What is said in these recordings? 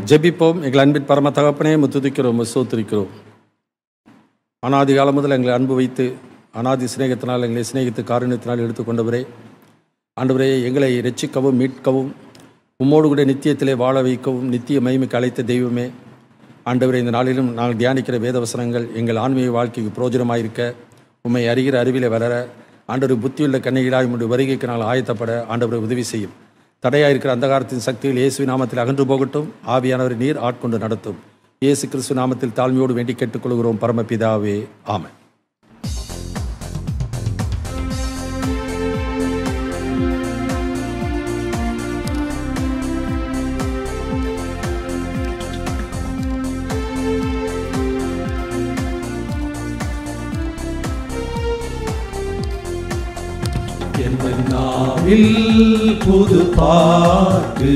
ஜெபிப்போம். எங்கள் அன்பின் பரம தகப்பனே, துதிக்கிறோம், ஸ்தோத்திரிக்கிறோம். அனாதி காலம் முதல் எங்களை அன்பு வைத்து அனாதி சிநேகத்தினால் எங்களை சிநேகித்து காருண்யத்தினால் எடுத்துக்கொண்டவரே, ஆண்டவரே, எங்களை இரட்சிக்கவும் மீட்கவும் உம்மோடு கூட நித்தியத்திலே வாழ வைக்கவும் நித்திய மகிமைக்கு அழைத்த தெய்வமே, ஆண்டவரே, இந்த நாளிலும் நாங்கள் தியானிக்கிற வேதவசனங்கள் எங்கள் ஆன்மீக வாழ்க்கைக்கு பிரயோஜனமாயிருக்க, உம்மை அறிகிற அறிவிலே வளர, ஆண்டவர் புத்தியுள்ள கன்னிகளாய் உம்முடைய வருகைக்கு நாங்கள் ஆயத்தப்பட ஆண்டவரை உதவி செய்யும். தடையாக இருக்கிற அந்தகாரத்தின் சக்திகள் இயேசு நாமத்தில் அகன்று போகட்டும். ஆவியானவர் நீர் ஆட்கொண்டு நடத்தும். இயேசு கிறிஸ்து நாமத்தில் தாழ்மையோடு வேண்டி கேட்டுக்கொள்கிறோம் பரமபிதாவே, ஆமென். புது பாட்டு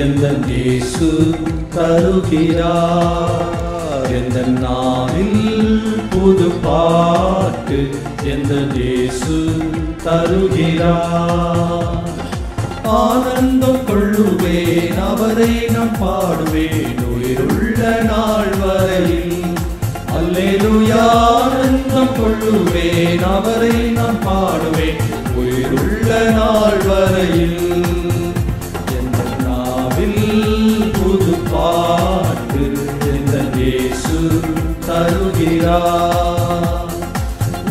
எந்த இயேசு தருகிறார். எந்த நாளில் புது பாட்டு எந்த இயேசு தருகிறார். ஆனந்தம் கொள்ளுவேன், அவரை நான் பாடுவேன் உயிருள்ள நாள் வரையில். அல்லேலூயா. ஆனந்தம் கொள்ளுவேன், அவரை நான் பாடுவேன் உயிருள்ள நாள் வரையில். எந்த நாவில் புது பாட்டு எந்த இயேசு தருகிறார்.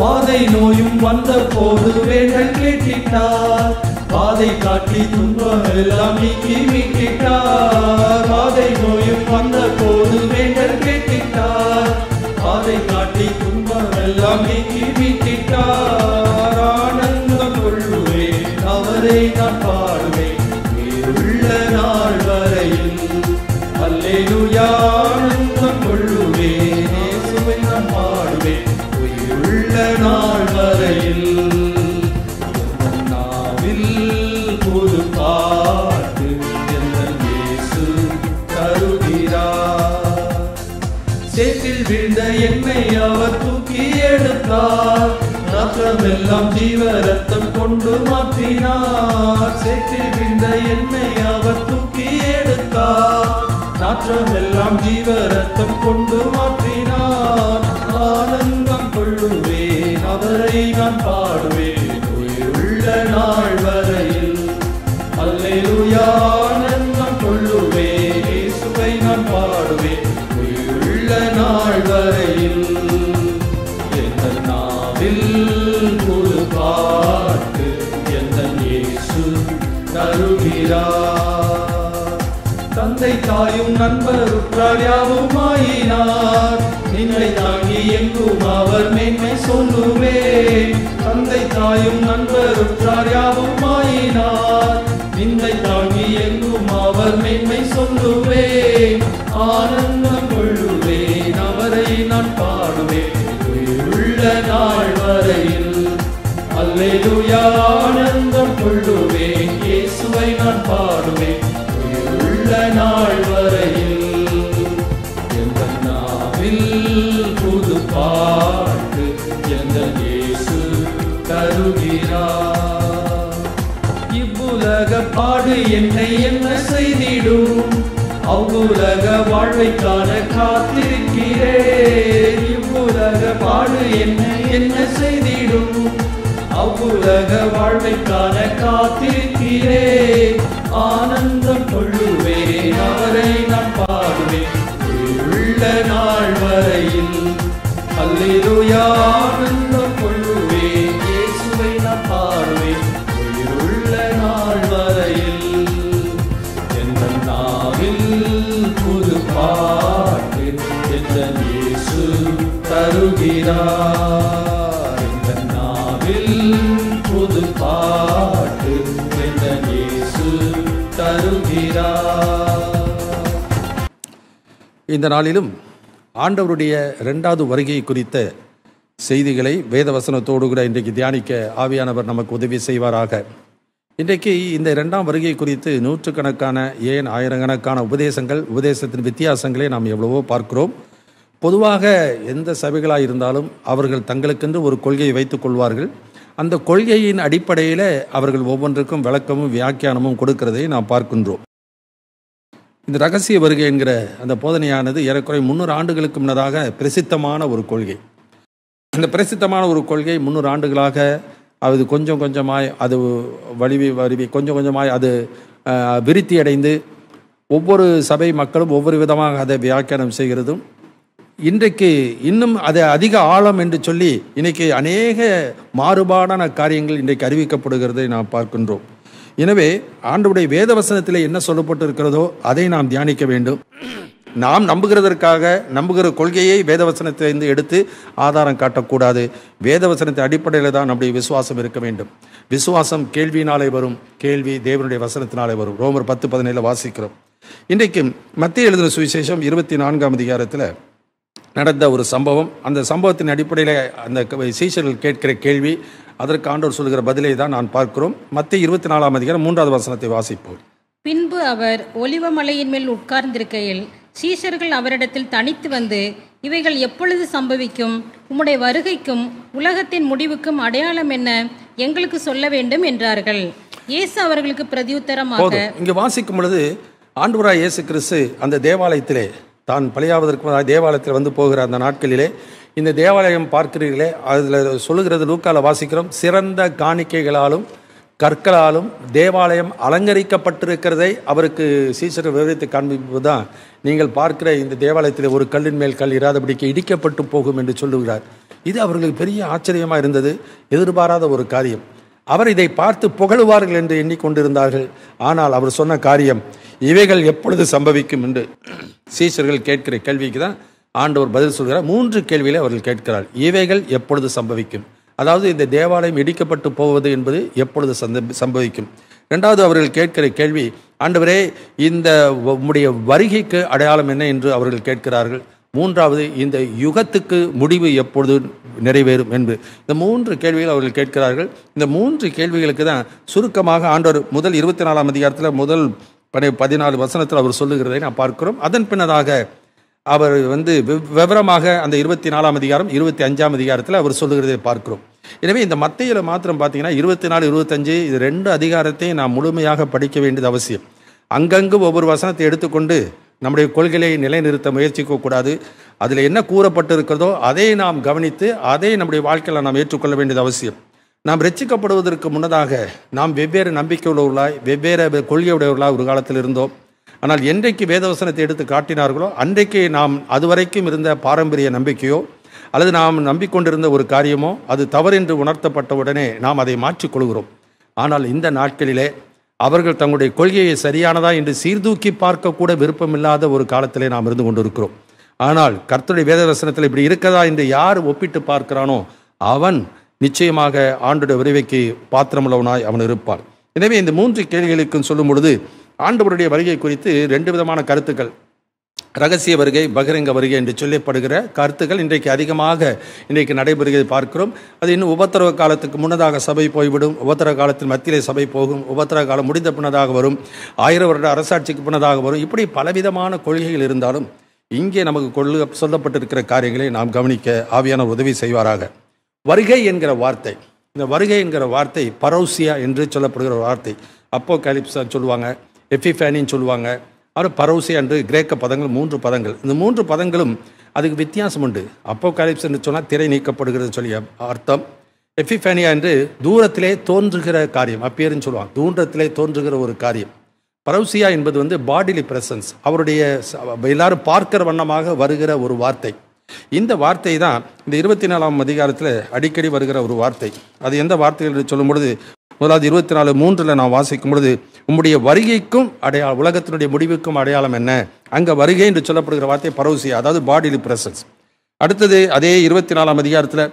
வாதை நோயும் வந்த போது வேண்டல் கேட்டிட்டார், பாதை காட்டி துன்பம் எல்லாம் நீக்கி மீட்டிட்டார். வாதை நோயும் வந்த போது வேண்டல் கேட்டிட்டார், பாதை காட்டி துன்பம் எல்லாம் நீக்கி மீட்டிட்டார். ஆனந்தம் கொள்ளுவேன், அவரை நான் பாடுவேன் உயிருள்ள நாள் வரையில். அல்லேலூயா. ஆனந்தம் கொள்ளுவேன், இயேசுவை நான் பாடுவேன் உயிருள்ள நாள் வரையில். புது பாட்டு எந்த இயேசு தருகிறார். சேற்றில் விழுந்த என்னை அவர் தூக்கி எடுத்தார், நாற்றமெல்லாம் ஜீவ ரத்தம் கொண்டு மாற்றினார். சேற்றில் விழுந்த என்னை அவர் தூக்கி எடுத்தார், நாற்றமெல்லாம் ஜீவ ரத்தம் கொண்டு மாற்றினார். ஆனந்தம் கொள்ளுவேன், அவரை நான் பாடுவேன் உயிருள்ள நாள் வரையில். அல்லேலூயா. ஆனந்தம் கொள்ளுவேன், இயேசுவை நான் பாடுவேன் உயிருள்ள நாள் வரையில். எந்த நாவில் புது பாட்டு எந்த இயேசு தருகிறார். தந்தை தாயும் நண்பர் உற்றார் யாவுமாயினார், நின்னை தாங்கி எங்கும் அவர் மேன்மை சொல்லுவேன். தந்தை தாயும் நண்பர் உற்றார் யாவுமாயினார், நின்னை தாங்கி எங்கும் அவர் மேன்மை சொல்லுவேன். ஆனந்தம் கொள்ளுவேன், அவரை நான் பாடுவேன் உயிருள்ள நாள் வரையில். அல்லேலூயா. ஆனந்தம் கொள்ளுவேன், இயேசுவை நான் பாடுவேன் உயிருள்ள நாள் வரையில். எந்த நாவில் புது பாட்டு எந்த இயேசு தருகிறார். இவ்வுலக பாடு என்னை என்ன செய்திடும், அவ்வுலக வாழ்வை காண காத்திருக்கிறேன். இவ்வுலக பாடு என்னை என்ன செய்திடும், அவ்வுலக வாழ்வை காண காத்திருக்கிறேன். ஆனந்தம் கொள்ளுவேன், அவரை நான் பாடுவேன் உயிருள்ள நாள் வரையில். அல்லேலூயா. ஆனந்தம் கொள்ளுவேன், இயேசுவை நான் பாடுவேன் உயிருள்ள நாள் வரையில். எந்த நாவில் புது பாட்டு எந்த இயேசு தருகிறார். எந்த நாவில் புது பாட்டு எந்த இயேசு தருகிறார். இந்த நாளிலும் ஆண்டவருடைய 2வது வருகை குறித்த செய்திகளை வேதவசனத்தோடு கூட இன்றைக்கு தியானிக்க ஆவியானவர் நமக்கு உதவி செய்வாராக. இன்றைக்கு இந்த 2ஆம் வருகை குறித்து நூற்றுக்கணக்கான, ஏன் ஆயிரக்கணக்கான உபதேசத்தின் வித்தியாசங்களை நாம் எவ்வளவோ பார்க்கிறோம். பொதுவாக எந்த சபைகளாக இருந்தாலும் அவர்கள் தங்களுக்கென்று ஒரு கொள்கையை வைத்துக் கொள்வார்கள். அந்த கொள்கையின் அடிப்படையில் அவர்கள் ஒவ்வொன்றுக்கும் விளக்கமும் வியாக்கியானமும் கொடுக்கிறதை நாம் பார்க்கின்றோம். இந்த ரகசிய வருகை என்கிற அந்த போதனையானது ஏறக்குறைய 300 ஆண்டுகளுக்கு முன்னதாக பிரசித்தமான ஒரு கொள்கை. அந்த பிரசித்தமான ஒரு கொள்கை 300 ஆண்டுகளாக அது கொஞ்சம் கொஞ்சமாய் அது வலிவி கொஞ்சம் கொஞ்சமாய் அது விருத்தி அடைந்து ஒவ்வொரு சபை மக்களும் ஒவ்வொரு விதமாக அதை வியாக்கியானம் செய்கிறதும் இன்றைக்கு இன்னும் அது அதிக ஆழம் என்று சொல்லி இன்னைக்கு அநேக மாறுபாடான காரியங்கள் இன்றைக்கு அறிவிக்கப்படுகிறதை நாம் பார்க்கின்றோம். எனவே ஆண்டவருடைய வேத வசனத்தில் என்ன சொல்லப்பட்டு இருக்கிறதோ அதை நாம் தியானிக்க வேண்டும். நாம் நம்புகிறதற்காக நம்புகிற கொள்கையை வேதவசனத்திலிருந்து எடுத்து ஆதாரம் காட்டக்கூடாது. வேதவசனத்தின் அடிப்படையில் தான் நம்முடைய விசுவாசம் இருக்க வேண்டும். விசுவாசம் கேள்வியினாலே வரும், கேள்வி தேவனுடைய வசனத்தினாலே வரும். ரோமர் 10:17 வாசிக்கிறோம். இன்றைக்கு மத்திய எழுதின சுவிசேஷம் 24ஆம் அதிகாரத்தில் நடந்த ஒரு சம்பவம். அந்த சம்பவத்தின் அடிப்படையில் அந்த சீஷர்கள் கேட்கிற கேள்வி, அதற்கு ஆண்டவர் சொல்கிற பதிலை தான் நான் பார்க்கிறோம். மத்திய 24ஆம் அதிகாரம் 3வது வசனத்தை வாசிப்போம். பின்பு அவர் ஒலிவமலையின் மேல் உட்கார்ந்திருக்கையில் சீஷர்கள் அவரிடத்தில் தனித்து வந்து, இவைகள் எப்பொழுது சம்பவிக்கும்? உம்முடைய வருகைக்கும் உலகத்தின் முடிவுக்கும் அடையாளம் என்ன? எங்களுக்கு சொல்ல வேண்டும் என்றார்கள். இயேசு அவர்களுக்கு பிரதியுத்தரமாக, இங்கு வாசிக்கும் பொழுது ஆண்டவராய் இயேசு கிறிஸ்து அந்த தேவாலயத்திலே தான் பலியாவதற்கு தேவாலயத்தில் வந்து போகிற அந்த நாட்களிலே இந்த தேவாலயம் பார்க்கிறீர்களே, அதில் சொல்லுகிறது லூக்கால வாசிக்கிறோம், சிறந்த காணிக்கைகளாலும் கற்களாலும் தேவாலயம் அலங்கரிக்கப்பட்டிருக்கிறதை அவருக்கு சீசர் விவரித்து காண்பிப்பது தான், நீங்கள் பார்க்கிற இந்த தேவாலயத்தில் ஒரு கல்லின் மேல் கல் இராதபடிக்கு இடிக்கப்பட்டு போகும் என்று சொல்லுகிறார். இது அவர்களுக்கு பெரிய ஆச்சரியமாக இருந்தது, எதிர்பாராத ஒரு காரியம். அவர் இதை பார்த்து புகழுவார்கள் என்று எண்ணிக்கொண்டிருந்தார்கள். ஆனால் அவர் சொன்ன காரியம், இவைகள் எப்பொழுது சம்பவிக்கும் என்று சீஷர்கள் கேட்கிற கேள்விக்கு தான் ஆண்டவர் பதில் சொல்கிறார். 3 கேள்வியிலே அவர்கள் கேட்கிறார். இவைகள் எப்பொழுது சம்பவிக்கும், அதாவது இந்த தேவாலயம் இடிக்கப்பட்டு போவது என்பது எப்பொழுது சம்பவிக்கும். 2வது அவர்கள் கேட்கிற கேள்வி, ஆண்டவரே இந்த உம்முடைய வருகைக்கு அடையாளம் என்ன என்று அவர்கள் கேட்கிறார்கள். 3வது இந்த யுகத்துக்கு முடிவு எப்பொழுது நிறைவேறும் என்று. இந்த 3 கேள்விகள் அவர்கள் கேட்கிறார்கள். இந்த 3 கேள்விகளுக்கு தான் சுருக்கமாக ஆண்டவர் முதல் 24ஆம் அதிகாரத்தில் முதல் 14 வசனத்தில் அவர் சொல்லுகிறதை நான் பார்க்கிறோம். அதன் பின்னதாக அவர் விவரமாக அந்த 24ஆம் அதிகாரம் 25ஆம் அதிகாரத்தில் அவர் சொல்லுகிறதை பார்க்கிறோம். எனவே இந்த மத்தேயுல மாத்திரம் பார்த்தீங்கன்னா 24, 25 இது 2 அதிகாரத்தையும் நாம் முழுமையாக படிக்க வேண்டியது அவசியம். அங்கங்கு ஒவ்வொரு வசனத்தை எடுத்துக்கொண்டு நம்முடைய கொள்கையை நிலைநிறுத்த முயற்சிக்கக்கூடாது. அதில் என்ன கூறப்பட்டிருக்கிறதோ அதை நாம் கவனித்து அதை நம்முடைய வாழ்க்கையில் நாம் ஏற்றுக்கொள்ள வேண்டியது அவசியம். நாம் ரட்சிக்கப்படுவதற்கு முன்னதாக நாம் வெவ்வேறு நம்பிக்கை உள்ளவர்களாய் வெவ்வேறு கொள்கையுடையவர்களாக ஒரு காலத்தில் இருந்தோம். ஆனால் என்றைக்கு வேதவசனத்தை எடுத்து காட்டினார்களோ அன்றைக்கு நாம் அதுவரைக்கும் இருந்த பாரம்பரிய நம்பிக்கையோ அல்லது நாம் நம்பிக்கொண்டிருந்த ஒரு காரியமோ அது தவறென்று உணர்த்தப்பட்ட உடனே நாம் அதை மாற்றிக்கொள்கிறோம். ஆனால் இந்த நாட்களிலே அவர்கள் தங்களுடைய கொள்கையை சரியானதா என்று சீர்தூக்கி பார்க்கக்கூட விருப்பமில்லாத ஒரு காலத்திலே நாம் இருந்து கொண்டிருக்கிறோம். ஆனால் கர்த்தருடைய வேதவசனத்தில் இப்படி இருக்கதா என்று யார் ஒப்பிட்டு பார்க்கிறானோ அவன் நிச்சயமாக ஆண்டோட விரைவைக்கு பாத்திரமுள்ளவனாய் அவன் இருப்பான். எனவே இந்த 3 கேள்விகளுக்கும் சொல்லும் பொழுது ஆண்டவருடைய வருகை குறித்து 2 விதமான கருத்துக்கள், ரகசிய வருகை, பகிரங்க வருகை என்று சொல்லப்படுகிற கருத்துக்கள் இன்றைக்கு அதிகமாக இன்றைக்கு நடைபெறுகிறதை பார்க்கிறோம். அது இன்னும் உபத்திரவ காலத்துக்கு முன்னதாக சபை போய்விடும், உபத்திரவ காலத்தின் மத்தியிலே சபை போகும், உபத்திரவ காலம் முடிந்த பின்னதாக வரும், 1000 வருட அரசாட்சிக்கு பின்னதாக வரும். இப்படி பலவிதமான கொள்கைகள் இருந்தாலும் இங்கே நமக்கு சொல்லப்பட்டிருக்கிற காரியங்களை நாம் கவனிக்க ஆவியான உதவி செய்வாராக. வருகை என்கிற வார்த்தை, இந்த வருகை என்கிற வார்த்தை பரௌசியா என்று சொல்லப்படுகிற வார்த்தை. அப்போகாலிப்ஸா சொல்லுவாங்க, எபிஃபானின்னு சொல்லுவாங்க, அவர் பரௌசியா என்று கிரேக்க பதங்கள் 3 பதங்கள். இந்த 3 பதங்களும் அதுக்கு வித்தியாசம் உண்டு. அப்போகாலிப்ஸ் என்று சொன்னால் திரை நீக்கப்படுகிறது சொல்லி அர்த்தம். எபிஃபானியா என்று தூரத்திலே தோன்றுகிற காரியம், அப்பியர்னு சொல்லுவாங்க, தூரத்திலே தோன்றுகிற ஒரு காரியம். பரௌசியா என்பது பாடிலி பிரசன்ஸ், அவருடைய எல்லாரும் பார்க்கிற வண்ணமாக வருகிற ஒரு வார்த்தை. இந்த வார்த்தை தான் இந்த 24ஆம் அதிகாரத்தில் அடிக்கடி வருகிற ஒரு வார்த்தை. அது எந்த வார்த்தைகள் என்று சொல்லும் பொழுது, முதலாவது 24:3 நான் வாசிக்கும் பொழுது, உம்முடைய வருகைக்கும் அடையாளம், உலகத்தினுடைய முடிவுக்கும் அடையாளம் என்ன? அங்கே வருகை என்று சொல்லப்படுகிற வார்த்தை பரௌசியா, அதாவது பாடிலி பிரசன்ஸ். அடுத்தது அதே 24ஆம் அதிகாரத்தில்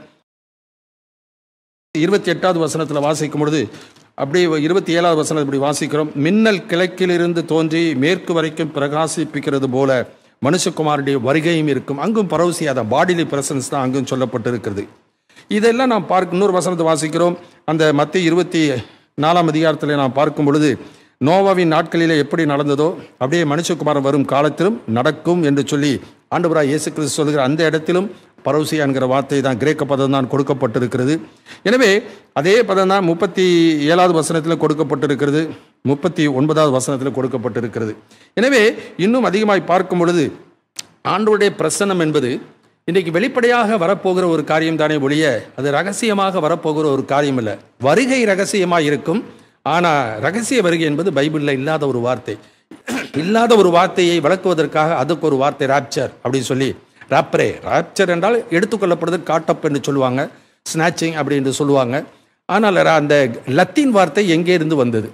28வது வசனத்தில் வாசிக்கும் பொழுது, அப்படியே 27வது வசனம் இப்படி வாசிக்கிறோம், மின்னல் கிழக்கிலிருந்து தோன்றி மேற்கு வரைக்கும் பிரகாசிப்பிக்கிறது போல மனுஷகுமாரனுடைய வருகையும் இருக்கும். அங்கும் பரௌசியா தான், பாடிலி பிரசன்ஸ் தான் அங்கும் சொல்லப்பட்டிருக்கிறது. இதெல்லாம் நாம் இன்னொரு வசனத்தை வாசிக்கிறோம். அந்த மத்திய 24ஆம் அதிகாரத்தில் நாம் பார்க்கும் பொழுது, நோவாவின் நாட்களிலே எப்படி நடந்ததோ அப்படியே மனுஷகுமாரன் வரும் காலத்திலும் நடக்கும் என்று சொல்லி ஆண்டவராய் இயேசு கிறிஸ்து சொல்கிற அந்த இடத்திலும் பரௌசியா என்கிற வார்த்தை தான், கிரேக்க பதம் தான் கொடுக்கப்பட்டிருக்கிறது. எனவே அதே பதம் தான் 37வது வசனத்தில் கொடுக்கப்பட்டிருக்கிறது. 39வது வசனத்தில் கொடுக்கப்பட்டிருக்கிறது. எனவே இன்னும் அதிகமாய் பார்க்கும் பொழுது ஆண்டவருடைய பிரசன்னம் என்பது இன்றைக்கு வெளிப்படையாக வரப்போகிற ஒரு காரியம் தானே ஒழிய அது ரகசியமாக வரப்போகிற ஒரு காரியம் இல்லை. வருகை ரகசியமாக இருக்கும். ஆனால் ரகசிய வருகை என்பது பைபிளில் இல்லாத ஒரு வார்த்தை. இல்லாத ஒரு வார்த்தையை விளக்குவதற்காக அதுக்கு ஒரு வார்த்தை ராப்சர் அப்படின்னு சொல்லி, ராப்சர் என்றால் எடுத்துக்கொள்ளப்படுறது, காட்டப் என்று சொல்லுவாங்க, ஸ்நாச்சிங் அப்படி என்று சொல்லுவாங்க. ஆனால் அந்த லத்தீன் வார்த்தை எங்கே இருந்து வந்தது?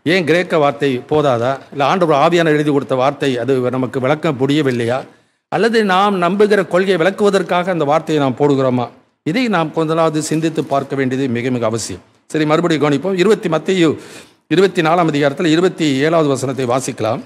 ஏன் கிரேக்க வார்த்தை போதாதா? இல்லை ஆண்டவர் ஆவியான எழுதி கொடுத்த வார்த்தை அது நமக்கு விளக்க முடியவில்லையா? அல்லது நாம் நம்புகிற கொள்கையை விளக்குவதற்காக அந்த வார்த்தையை நாம் போடுகிறோமா? இதை நாம் கொஞ்சலாவது சிந்தித்து பார்க்க வேண்டியது மிக மிக அவசியம். சரி, மறுபடியும் கவனிப்போம். மத்தேயு 24ஆம் அதிகாரத்தில் 27வது வசனத்தை வாசிக்கலாம்.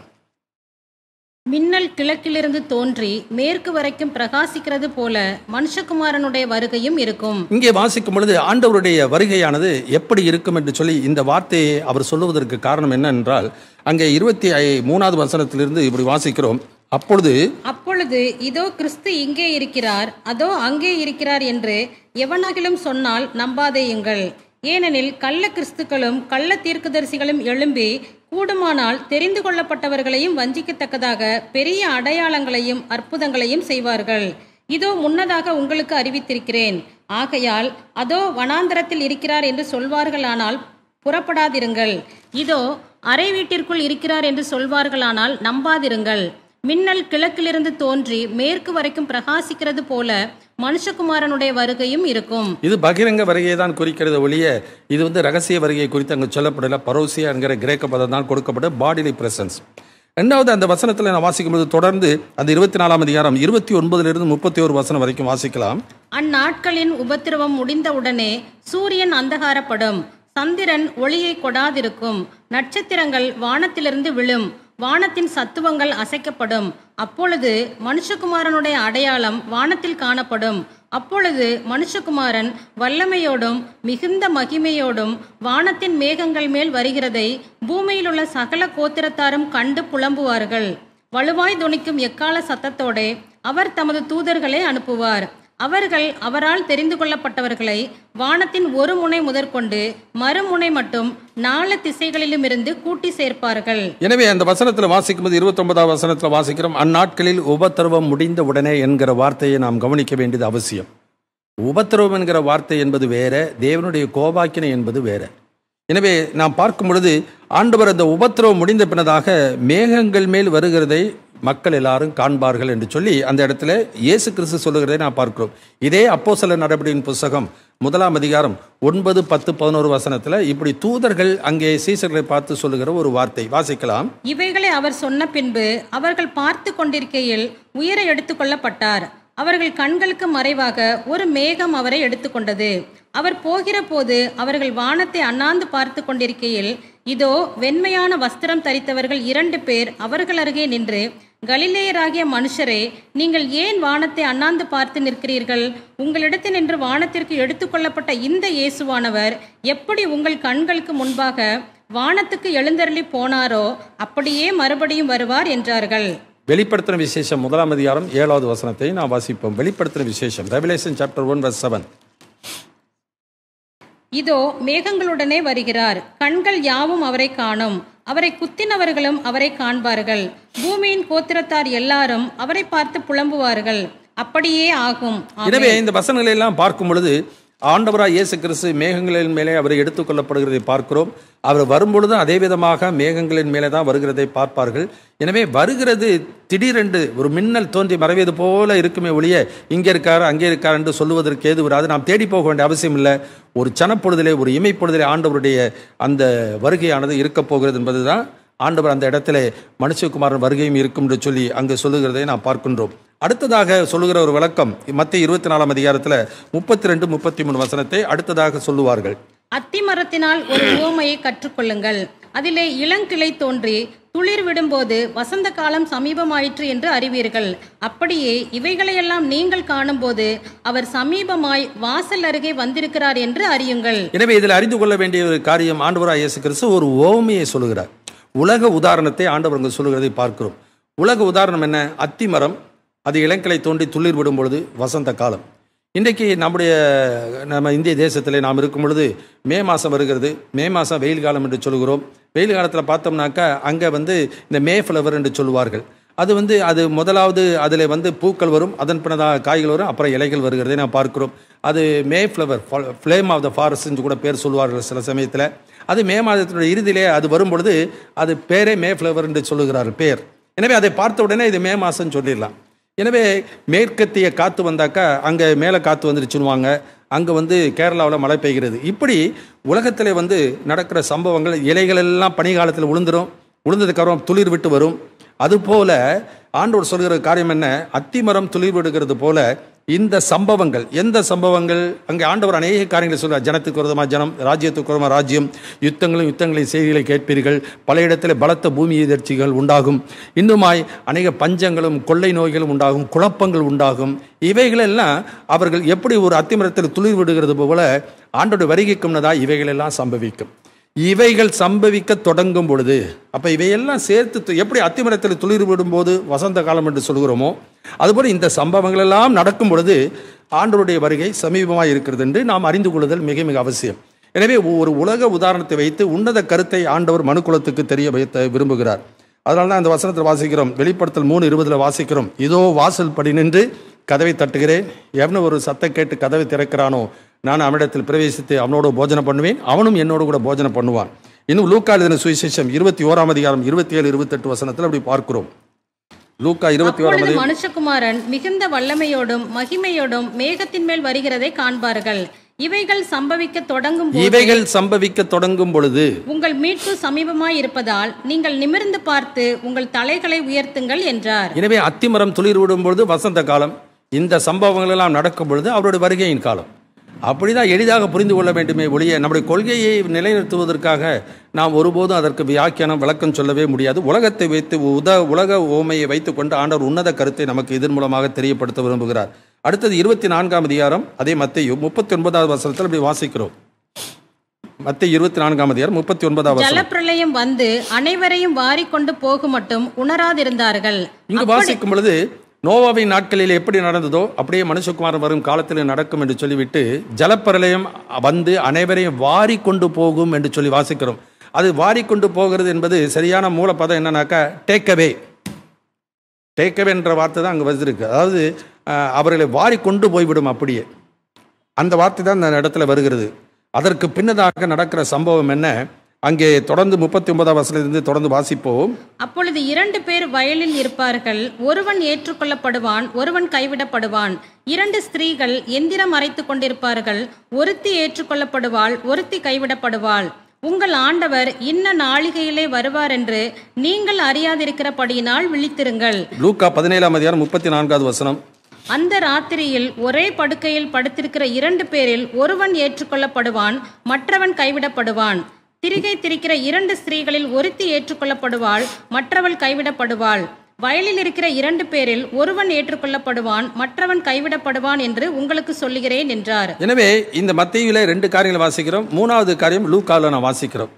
மின்னல் கிழக்கிலிருந்து தோன்றி மேற்கு வரைக்கும் பிரகாசிக்கிறது போல மனுஷகுமாரனுடைய வருகையும் இருக்கும். இங்கே வாசிக்கும் பொழுது ஆண்டவருடைய வருகையானது எப்படி இருக்கும் என்று சொல்லி இந்த வார்த்தையை அவர் சொல்லுவதற்கு காரணம் என்ன என்றால், அங்கே 23வது வசனத்திலிருந்து இப்படி வாசிக்கிறோம். அப்பொழுது இதோ கிறிஸ்து இங்கே இருக்கிறார், அதோ அங்கே இருக்கிறார் என்று எவனாகிலும் சொன்னால் நம்பாதேயுங்கள். ஏனெனில் கள்ள கிறிஸ்துக்களும் கள்ள தீர்க்கதரிசிகளும் எழும்பி கூடுமானால் தெரிந்து கொள்ளப்பட்டவர்களையும் வஞ்சிக்கத்தக்கதாக பெரிய அடையாளங்களையும் அற்புதங்களையும் செய்வார்கள். இதோ முன்னதாக உங்களுக்கு அறிவித்திருக்கிறேன். ஆகையால் அதோ வனாந்தரத்தில் இருக்கிறார் என்று சொல்வார்களானால் புறப்படாதிருங்கள். இதோ அறை வீட்டிற்குள் இருக்கிறார் என்று சொல்வார்களானால் நம்பாதிருங்கள். மின்னல் கிழக்கிலிருந்து தோன்றி மேற்கு வரைக்கும் பிரகாசிக்கிறது போல மனுஷகுமாரனுடைய வருகையும் இருக்கும். இது பகிரங்க வருகையை தான் குறிக்கிறது ஒழிய இது ரகசிய வருகையை குறித்து அங்கு சொல்லப்படல. பரோசியா என்கிற கிரேக்க பதம் தான் கொடுக்கப்பட்ட பாடிலி பிரசன்ஸ். ரெண்டாவது அந்த வசனத்தில் நான் வாசிக்கும்போது தொடர்ந்து அந்த 24ஆம் அதிகாரம் 29லிருந்து 31 வசனம் வரைக்கும் வாசிக்கலாம். அந்நாட்களின் உபத்திரவம் முடிந்தவுடனே சூரியன் அந்தகாரப்படும், சந்திரன் ஒளியை கொடாதிருக்கும், நட்சத்திரங்கள் வானத்திலிருந்து விழும், வானத்தின் சத்துவங்கள் அசைக்கப்படும். அப்பொழுது மனுஷகுமாரனுடைய அடையாளம் வானத்தில் காணப்படும். அப்பொழுது மனுஷகுமாரன் வல்லமையோடும் மிகுந்த மகிமையோடும் வானத்தின் மேகங்கள் மேல் வருகிறதை பூமியிலுள்ள சகல கோத்திரத்தாரும் கண்டு புலம்புவார்கள். வலுவாய் தொனிக்கும் எக்கால சத்தத்தோடே அவர் தமது தூதர்களை அனுப்புவார். அவர்கள் அவரால் தெரிந்து கொள்ளப்பட்டவர்களை வானத்தின் ஒரு முனை முதற்கொண்டு மறுமுனை மட்டும் 4 திசைகளிலும் இருந்து கூட்டி சேர்ப்பார்கள். எனவே அந்த வசனத்தில் வாசிக்கும்போது 29வது வசனத்தில் வாசிக்கிறோம், அந்நாட்களில் உபத்திரவம் முடிந்த உடனே என்கிற வார்த்தையை நாம் கவனிக்க வேண்டியது அவசியம். உபத்திரவம் என்கிற வார்த்தை என்பது வேற, தேவனுடைய கோபாக்கினை என்பது வேற. எனவே நாம் பார்க்கும் பொழுது ஆண்டவர் அந்த உபத்திரவம் முடிந்த பின்னதாக மேகங்கள் மேல் வருகிறதை மக்கள் எல்லாரும் காண்பார்கள் என்று சொல்லி அந்த இடத்துல இயேசு கிறிஸ்து சொல்லுகிறதை நான் பார்க்கிறோம். இதே அப்போஸ்தலர் நடபடியின் புஸ்தகம் 1ஆம் அதிகாரம் 9, 10, 11 வசனத்தில் இப்படி தூதர்கள் அங்கே சீசர்களை பார்த்து சொல்லுகிற ஒரு வார்த்தை வாசிக்கலாம். இவைகளை அவர் சொன்ன பின்பு அவர்கள் பார்த்து கொண்டிருக்கையில் உயர எடுத்துக்கொள்ளப்பட்டார். அவர்கள் கண்களுக்கு மறைவாக ஒரு மேகம் அவரை எடுத்துக்கொண்டது. அவர் போகிற போது அவர்கள் வானத்தை அண்ணாந்து பார்த்து கொண்டிருக்கையில் இதோ வெண்மையான வஸ்திரம் தரித்தவர்கள் 2 பேர் அவர்கள் அருகே நின்று, கலிலேயராகிய மனுஷரே, நீங்கள் ஏன் வானத்தை அண்ணாந்து பார்த்து நிற்கிறீர்கள்? உங்களிடத்தில் நின்று வானத்திற்கு எடுத்துக்கொள்ளப்பட்ட இந்த இயேசுவானவர் எப்படி உங்கள் கண்களுக்கு முன்பாக வானத்துக்கு எழுந்தருளி போனாரோ அப்படியே மறுபடியும் வருவார் என்றார்கள். வெளிப்படுத்தின விசேஷம் 1ஆம் அதிகாரம் 7வது வசனத்தை நாம் வாசிப்போம். வெளிப்படுத்தின விசேஷம் ரெவலேஷன் சாப்டர் 1:7. இதோ மேகங்களுடனே வருகிறார், கண்கள் யாவும் அவரை காணும், அவரை குத்தினவர்களும் அவரை காண்பார்கள், பூமியின் கோத்திரத்தார் எல்லாரும் அவரை பார்த்து புலம்புவார்கள். அப்படியே ஆகும். எனவே இந்த வசனங்களை எல்லாம் பார்க்கும் பொழுது ஆண்டவராய் இயேசு கிறிஸ்து மேகங்களின் மேலே அவரை எடுத்துக்கொள்ளப்படுகிறதை பார்க்கிறோம். அவர் வரும்பொழுது அதே விதமாக மேகங்களின் மேலே தான் வருகிறதை பார்ப்பார்கள். எனவே வருகிறது திடீரென்று ஒரு மின்னல் தோன்றி மறைவது போல இருக்குமே ஒழிய இங்கே இருக்கார் அங்கே இருக்கார் என்று சொல்லுவதற்கு ஏது வராது. நாம் தேடி போக வேண்டிய அவசியம் இல்லை. ஒரு சனப்பொழுதிலே ஒரு இமைப்பொழுதிலே ஆண்டவருடைய அந்த வருகையானது இருக்க போகிறது என்பதுதான் ஆண்டவர் அந்த இடத்துல மனுஷகுமாரன் வருகையும் இருக்கும் என்று சொல்லி அங்கு சொல்லுகிறதை நாம் பார்க்கின்றோம். அடுத்ததாக சொல்லுகிற ஒரு விளக்கம் மத்தேயு 24ஆம் அதிகாரத்தில் 32, 33 வசனத்தை அடுத்ததாக சொல்லுவார்கள். அத்தி மரத்தினால் ஒரு உவமையை கற்றுக்கொள்ளுங்கள். அதிலே இளங்கிளை தோன்றி துளிர் விடும்போது வசந்த காலம் சமீபமாயிற்று என்று அறிவீர்கள். அப்படியே இவைகளையெல்லாம் நீங்கள் காணும்போது அவர் சமீபமாய் வாசல் அருகே வந்திருக்கிறார் என்று அறியுங்கள். எனவே இதில் அறிந்து கொள்ள வேண்டிய ஒரு காரியம், ஆண்டவராய் இயேசு கிறிஸ்து ஒரு உவமையை சொல்லுகிறார். உலக உதாரணத்தை ஆண்டவர் சொல்லுகிறதை பார்க்கிறோம். உலக உதாரணம் என்ன? அத்தி மரம், அது இளங்கிளை தோன்றி துளிர் விடும் பொழுது வசந்த காலம். இன்றைக்கு நம்ம இந்திய தேசத்தில் நாம் இருக்கும் பொழுது மே மாதம் வருகிறது. மே மாதம் வெயில் காலம் என்று சொல்கிறோம். வெயில் காலத்தில் பார்த்தோம்னாக்கா அங்கே வந்து இந்த மே ஃப்ளவர் என்று சொல்லுவார்கள். அது முதலாவது அதில் பூக்கள் வரும், அதன் பின்னதாக காய்கள் வரும், அப்புறம் இலைகள் வருகிறதை நாம் பார்க்கிறோம். அது மே ஃப்ளவர், ஃப்ளேம் ஆஃப் த ஃபாரஸ்ட்னு கூட பேர் சொல்லுவார்கள் சில சமயத்தில். அது மே மாதத்தினுடைய இறுதியிலே அது வரும்பொழுது அது பேரே மே ஃப்ளவர் என்று சொல்லுகிறார்கள் பேர். எனவே அதை பார்த்த உடனே இது மே மாதம்னு சொல்லிடலாம். எனவே மேற்கத்திய காற்று வந்தாக்கா அங்கே மேலே காற்று வந்துருச்சுன்னுவாங்க, அங்கே கேரளாவில் மழை பெய்கிறது. இப்படி உலகத்தில் நடக்கிற சம்பவங்கள், இலைகள் எல்லாம் பனி காலத்தில் விழுந்ததுக்கப்புறம் துளிர் விட்டு வரும். அதுபோல ஆண்டவர் சொல்கிற காரியம் என்ன, அத்திமரம் துளிர் விடுகிறது போல இந்த சம்பவங்கள், எந்த சம்பவங்கள், அங்கே ஆண்டவர் அநேக காரியங்களை சொல்கிறார். ஜனத்துக்கு விரோதமாக ஜனம், ராஜ்யத்துக்கு விரோதமாக ராஜ்யம், யுத்தங்களின் செய்திகளை கேட்பீர்கள், பல இடத்துல பலத்த பூமி எதிர்ச்சிகள் உண்டாகும், இன்னுமாய் அநேக பஞ்சங்களும் கொள்ளை நோய்களும் உண்டாகும், குழப்பங்கள் உண்டாகும். இவைகளெல்லாம் அவர்கள் எப்படி ஒரு அத்திமரத்தில் துளிர் விடுகிறது போல ஆண்டோட வருகைக்கு முன்னதாக இவைகளெல்லாம் சம்பவிக்கும். இவைகள் சம்பவிக்க தொடங்கும் பொழுது, அப்போ இவையெல்லாம் சேர்த்து எப்படி அத்திமரத்தில் துளிர் விடும்போது வசந்த காலம் என்று சொல்கிறோமோ, அதுபோல் இந்த சம்பவங்கள் எல்லாம் நடக்கும் பொழுது ஆண்டவருடைய வருகை சமீபமாக இருக்கிறது என்று நாம் அறிந்து கொள்ளுதல் மிக மிக அவசியம். எனவே ஒரு உலக உதாரணத்தை வைத்து உன்னத கருத்தை ஆண்டவர் மனுக்குலத்துக்கு தெரிய வைத்த விரும்புகிறார். அதனால தான் அந்த வசனத்தில் வாசிக்கிறோம், வெளிப்படுத்தல் 3:20 வாசிக்கிறோம், இதோ வாசல் படி நின்று கதவை தட்டுகிறேன், எவனு ஒரு சத்தம் கேட்டு கதவை திறக்கிறானோ நான் அவனிடத்தில் பிரவேசித்து அவனோடு போஜனம் பண்ணுவேன், அவனும் என்னோடு கூட போஜனம் பண்ணுவான். இன்னும் லூக்கா எழுதின சுவிசேஷம் 21 27-28 வசனத்தில் அப்படி பார்க்கிறோம். லூக்கா 21 மனுஷகுமாரன் மிகுந்த வல்லமையோடும் மகிமையோடும் மேகத்தின் மேல் வருகிறதை காண்பார்கள். இவைகள் சம்பவிக்க தொடங்கும் பொழுது உங்கள் மீட்பு சமீபமாய் இருப்பதால் நீங்கள் நிமிர்ந்து பார்த்து உங்கள் தலைகளை உயர்த்துங்கள் என்றார். எனவே அத்திமரம் துளிர் விடும் பொழுது வசந்த காலம், இந்த சம்பவங்கள் எல்லாம் நடக்கும் பொழுது அவருடைய வருகையின் காலம். அப்படிதான் எளிதாக புரிந்து கொள்ள வேண்டுமே ஒழிய நம்முடைய கொள்கையை நிலைநிறுத்துவதற்காக நாம் ஒருபோதும் அதற்கு வியாக்கியானம் விளக்கம் சொல்லவே முடியாது. உலகத்தை வைத்து உலக ஓமையை வைத்துக் கொண்டு ஆண்டவர் உன்னத கருத்தை நமக்கு இதன் மூலமாக தெரியப்படுத்த விரும்புகிறார். அடுத்தது 24ஆம் அதிகாரம், அதே மத்தேயு 39வது வசனத்தில் அப்படி வாசிக்கிறோம். மத்தேயு 24ஆம் அதிகாரம் 39வது வசனம். ஜலப்பிரளயம் வந்து அனைவரையும் வாரிக்கொண்டு போகும் மட்டும் உணராதிருந்தார்கள். இங்கு வாசிக்கும் பொழுது நோவாவின் நாட்களில் எப்படி நடந்ததோ அப்படியே மனுஷகுமாரன் வரும் காலத்தில் நடக்கும் என்று சொல்லிவிட்டு ஜலப்பிரளயம் வந்து அனைவரையும் வாரி கொண்டு போகும் என்று சொல்லி வாசிக்கிறோம். அது வாரி கொண்டு போகிறது என்பது சரியான மூலப்பதம் என்னன்னாக்கா டேக்அவே என்ற வார்த்தை தான் அங்கே வந்திருக்கு. அதாவது அவர்களை வாரி கொண்டு போய்விடும், அப்படியே அந்த வார்த்தை தான் அந்த இடத்துல வருகிறது. அதற்கு பின்னதாக நடக்கிற சம்பவம் என்ன, அங்கே தொடர்ந்து 39ஆம் வசனத்திலிருந்து தொடர்ந்து வாசிப்போம். அப்பொழுது 2 பேர் வயலில் இருப்பார்கள், ஒருவன் ஏற்றுக்கொள்ளப்படுவான், ஒருவன் கைவிடப்படுவான். 2 ஸ்திரீகள் எந்திரம் அரைத்து கொண்டிருப்பார்கள், ஒருத்தி ஏற்றுக்கொள்ளப்படுவாள், ஒருத்தி கைவிடப்படுவாள். உங்கள் ஆண்டவர் இன்ன நாளிகையிலே வருவார் என்று நீங்கள் அறியாதிருக்கிறபடியினால் விழித்திருங்கள். லூக்கா 17ஆம் அதிகாரம் 34வது வசனம். அந்த ராத்திரியில் ஒரே படுக்கையில் படுத்திருக்கிற 2 பேரில் ஒருவன் ஏற்றுக்கொள்ளப்படுவான், மற்றவன் கைவிடப்படுவான். திரிகை திரிக்கிற 2 ஸ்திரீகளில் ஒருத்தி ஏற்றுக்கொள்ளப்படுவாள், மற்றவள் கைவிடப்படுவாள். வயலில் இருக்கிற 2 பேரில் ஒருவன் ஏற்றுக்கொள்ளப்படுவான், மற்றவன் கைவிடப்படுவான் என்று உங்களுக்கு சொல்லுகிறேன் என்றார். எனவே இந்த மத்தேயுவிலே 2 காரியங்களை வாசிக்கிறோம். 3வது காரியம் லூக்காவில் நான் வாசிக்கிறோம்.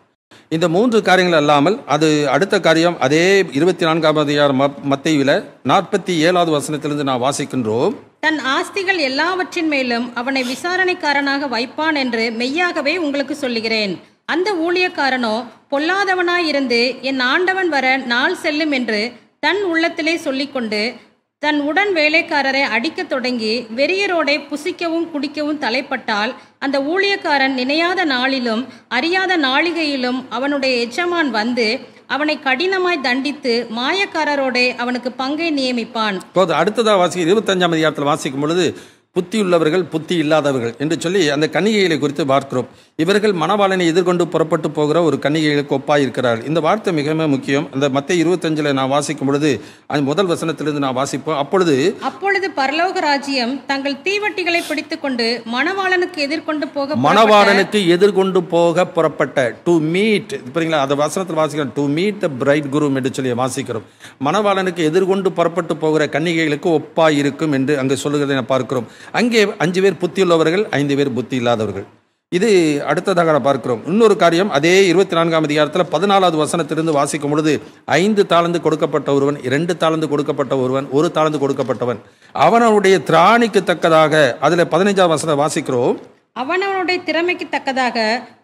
இந்த 3 காரியங்கள் அல்லாமல் அது அடுத்த காரியம் அதே 24ஆம் அதிகாரம் மத்தேயுவிலே 47வது வசனத்திலிருந்து நான் வாசிக்கின்றோம். தன் ஆஸ்திகள் எல்லாவற்றின் மேலும் அவனை விசாரணைக்காரனாக வைப்பான் என்று மெய்யாகவே உங்களுக்கு சொல்லுகிறேன். அந்த ஊழியக்காரனோ பொல்லாதவனாயிருந்து என் ஆண்டவன் வர நாள் செல்லும் என்று தன் உள்ளத்திலே சொல்லிக்கொண்டு தன் உடன் வேலைக்காரரை அடிக்க தொடங்கி வெறியரோடே புசிக்கவும் குடிக்கவும் தலைப்பட்டால் அந்த ஊழியக்காரன் நினையாத நாளிலும் அறியாத நாளிகையிலும் அவனுடைய எஜமான் வந்து அவனை கடினமாய் தண்டித்து மாயக்காரரோடே அவனுக்கு பங்கை நியமிப்பான். அடுத்ததாக வாசிக்க 25ஆம் அதிகாரத்தில் வாசிக்கும் பொழுது புத்தி உள்ளவர்கள் புத்தி இல்லாதவர்கள் என்று சொல்லி அந்த கன்னிகைகளை குறித்து பார்க்கிறோம். இவர்கள் மணவாளனை எதிர்கொண்டு புறப்பட்டு போகிற ஒரு கன்னிகைகளுக்கு ஒப்பாய் இருக்கிறார்கள். இந்த வார்த்தை மிக முக்கியம். அந்த மத்தேயு 25 நான் வாசிக்கும் பொழுது அந்த முதல் வசனத்திலிருந்து நான் வாசிப்போம். அப்பொழுது பரலோக ராஜ்யம் தங்கள் தீவட்டிகளை பிடித்துக் கொண்டு மணவாளனுக்கு எதிர்கொண்டு போக புறப்பட்ட டு மீட், அந்த வசனத்தில் வாசிக்கிறோம், to meet the bright groom என்று சொல்லி வாசிக்கிறோம். மணவாளனுக்கு எதிர்கொண்டு புறப்பட்டு போகிற கன்னிகைகளுக்கு ஒப்பாய் இருக்கும் என்று அங்கே சொல்லுகிறதை பார்க்கிறோம். அங்கே 5 பேர் புத்தி உள்ளவர்கள், 5 பேர் புத்தி இல்லாதவர்கள். இது அடுத்ததாக பார்க்கிறோம். இன்னொரு காரியம் அதே 24ஆம் அதிகாரத்தில் 14வது வசனத்திலிருந்து வாசிக்கும் பொழுது 5 தாலந்து கொடுக்கப்பட்ட ஒருவன், 2 தாலந்து கொடுக்கப்பட்ட ஒருவன், 1 தாலந்து கொடுக்கப்பட்டவன், அவனுடைய திராணிக்கு தக்கதாக அதில் 15ஆம் வசனம் வாசிக்கிறோம். அவனவனுடைய திறமைக்கு தக்கதாக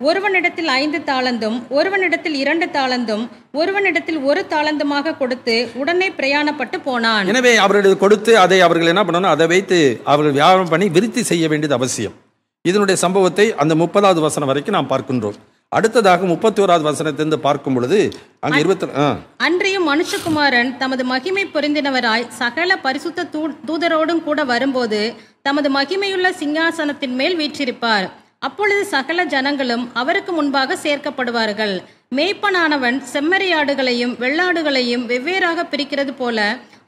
ஒருவனிடத்தில் 5 தாலந்தும் ஒருவனிடத்தில் 2 தாலந்தும் ஒருவனிடத்தில் 1 தாலந்துமாக கொடுத்து உடனே பிரயாணப்பட்டு போனான். எனவே அவர்களுக்கு கொடுத்து அதை அவர்கள் என்ன பண்ணணும், அதை வைத்து அவர்கள் வியாபாரம் பண்ணி விருத்தி செய்ய வேண்டியது அவசியம். இதனுடைய சம்பவத்தை அந்த 30வது வசனம் வரைக்கும் நாம் பார்க்கின்றோம். அடுத்ததாக 31வது வசனத்திலிருந்து பார்க்கும் பொழுது அங்கு அன்றியும் மனுஷகுமாரன் தமது மகிமை பொருந்தினவராய் சகல பரிசுத்த தூதரோடும் கூட வரும்போது தமது மகிமையுள்ள சிங்காசனத்தின் மேல் வீற்றிருப்பார். அப்பொழுது சகல ஜனங்களும் அவருக்கு முன்பாக சேர்க்கப்படுவார்கள். மேய்ப்பனானவன் செம்மறியாடுகளையும் வெள்ளாடுகளையும் வெவ்வேறாக பிரிக்கிறது போல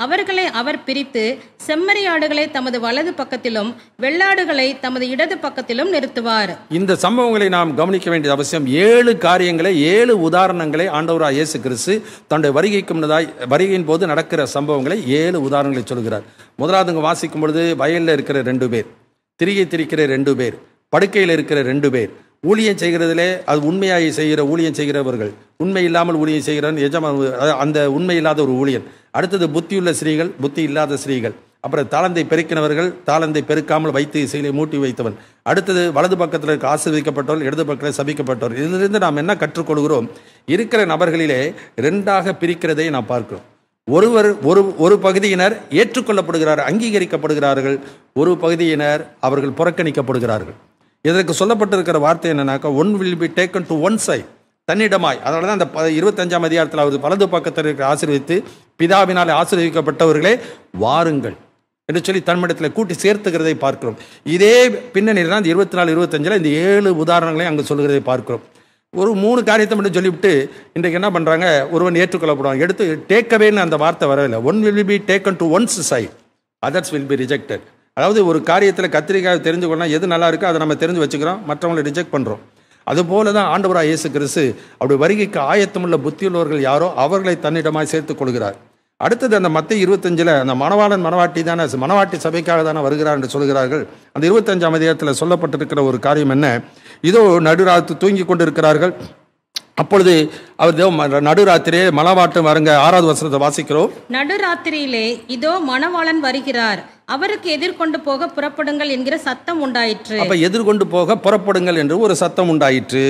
அவர்களை அவர் பிரித்து செம்மறியாடுகளை தமது வலது பக்கத்திலும் வெள்ளாடுகளை தமது இடது பக்கத்திலும் நிறுத்துவார். இந்த சம்பவங்களை நாம் கவனிக்க வேண்டியது அவசியம். 7 காரியங்களை 7 உதாரணங்களை ஆண்டவராய் இயேசு கிறிஸ்து தன்னுடைய வருகைக்கு முன்னதாய் வருகையின் போது நடக்கிற சம்பவங்களை 7 உதாரணங்களை சொல்கிறார். முதலாவது வாசிக்கும் பொழுது வயலில் இருக்கிற 2 பேர், திரிகை திரிக்கிற 2 பேர், படுக்கையில் இருக்கிற 2 பேர், ஊழியம் செய்கிறதிலே அது உண்மையாக செய்கிற ஊழியம் செய்கிறவர்கள், உண்மை இல்லாமல் ஊழியம் செய்கிறவன் அந்த உண்மை இல்லாத ஒரு ஊழியன். அடுத்தது புத்தியுள்ள ஸ்திரீகள், புத்தி இல்லாத ஸ்திரீகள். அப்புறம் தாளந்தை பெருக்கினவர்கள், தாளந்தை பெருக்காமல் வைத்து இசையிலே மூட்டி வைத்தவன். அடுத்தது வலது பக்கத்தில் இருக்க ஆசீர்வதிக்கப்பட்டவர்கள், இடது பக்கத்தில் சபிக்கப்பட்டவர். இதிலிருந்து நாம் என்ன கற்றுக்கொள்கிறோம்? இருக்கிற நபர்களிலே 2ஆக பிரிக்கிறதை நாம் பார்க்கிறோம். ஒரு பகுதியினர் ஏற்றுக்கொள்ளப்படுகிறார்கள், அங்கீகரிக்கப்படுகிறார்கள். ஒரு பகுதியினர் அவர்கள் புறக்கணிக்கப்படுகிறார்கள். இதற்கு சொல்லப்பட்டிருக்கிற வார்த்தை என்னன்னாக்கா, one will be taken to one side, தன்னிடமாய். அதனால தான் அந்த 25ஆம் அதிகாரத்தில் அவர் வலது பக்கத்தில் இருக்கிற ஆசீர்வதித்து பிதாவினால் ஆசீர்வதிக்கப்பட்டவர்களே வாருங்கள் என்று சொல்லி தன்னிடத்தில் கூட்டி சேர்த்துக்கிறதை பார்க்கிறோம். இதே பின்னணியில் தான் 24, 25 இந்த 7 உதாரணங்களை அங்கு சொல்கிறதை பார்க்கிறோம். ஒரு 3 காரியத்தை மட்டும் சொல்லிவிட்டு இன்றைக்கு என்ன பண்ணுறாங்க, ஒருவன் ஏற்றுக்கொள்ளப்படுவாங்க. எடுத்து டேக்கவேன்னு அந்த வார்த்தை வரவில்லை. One will be taken to one's side, others will be rejected. அதாவது ஒரு காரியத்தில் கத்திரிக்காய் தெரிஞ்சுக்கொள்ளலாம், எது நல்லா இருக்கோ அதை நம்ம தெரிஞ்சு வச்சுக்கிறோம், மற்றவங்களை ரிஜெக்ட் பண்ணுறோம். அதுபோல தான் ஆண்டவராய் இயேசு கிறிஸ்து அப்படி வருகைக்கு ஆயத்தமுள்ள புத்தியுள்ளவர்கள் யாரோ அவர்களை தன்னிடமாய் சேர்த்துக் கொள்கிறார். அடுத்தது அந்த மத்தேயு 25 அந்த மணவாளன் மணவாட்டி தானே, மணவாட்டி சபைக்காக தானே வருகிறார் என்று சொல்கிறார்கள். அந்த 25ஆம் அதிகாரத்தில் சொல்லப்பட்டிருக்கிற ஒரு காரியம் என்ன, இதோ நடுராத்திரி தூங்கி கொண்டிருக்கிறார்கள். அப்பொழுது அவர் நடுராத்திரியே மணவாட்டம் வருங்க. 6வது வசனத்தை வாசிக்கிறோம். நடுராத்திரியிலே இதோ மணவாளன் வருகிறார், அவருக்கு எதிர்கொண்டு போக புறப்படுங்கள் என்கிற சத்தம் உண்டாயிற்று. அப்ப எதிர்கொண்டு போக புறப்படுங்கள் என்று ஒரு சத்தம் உண்டாயிற்று.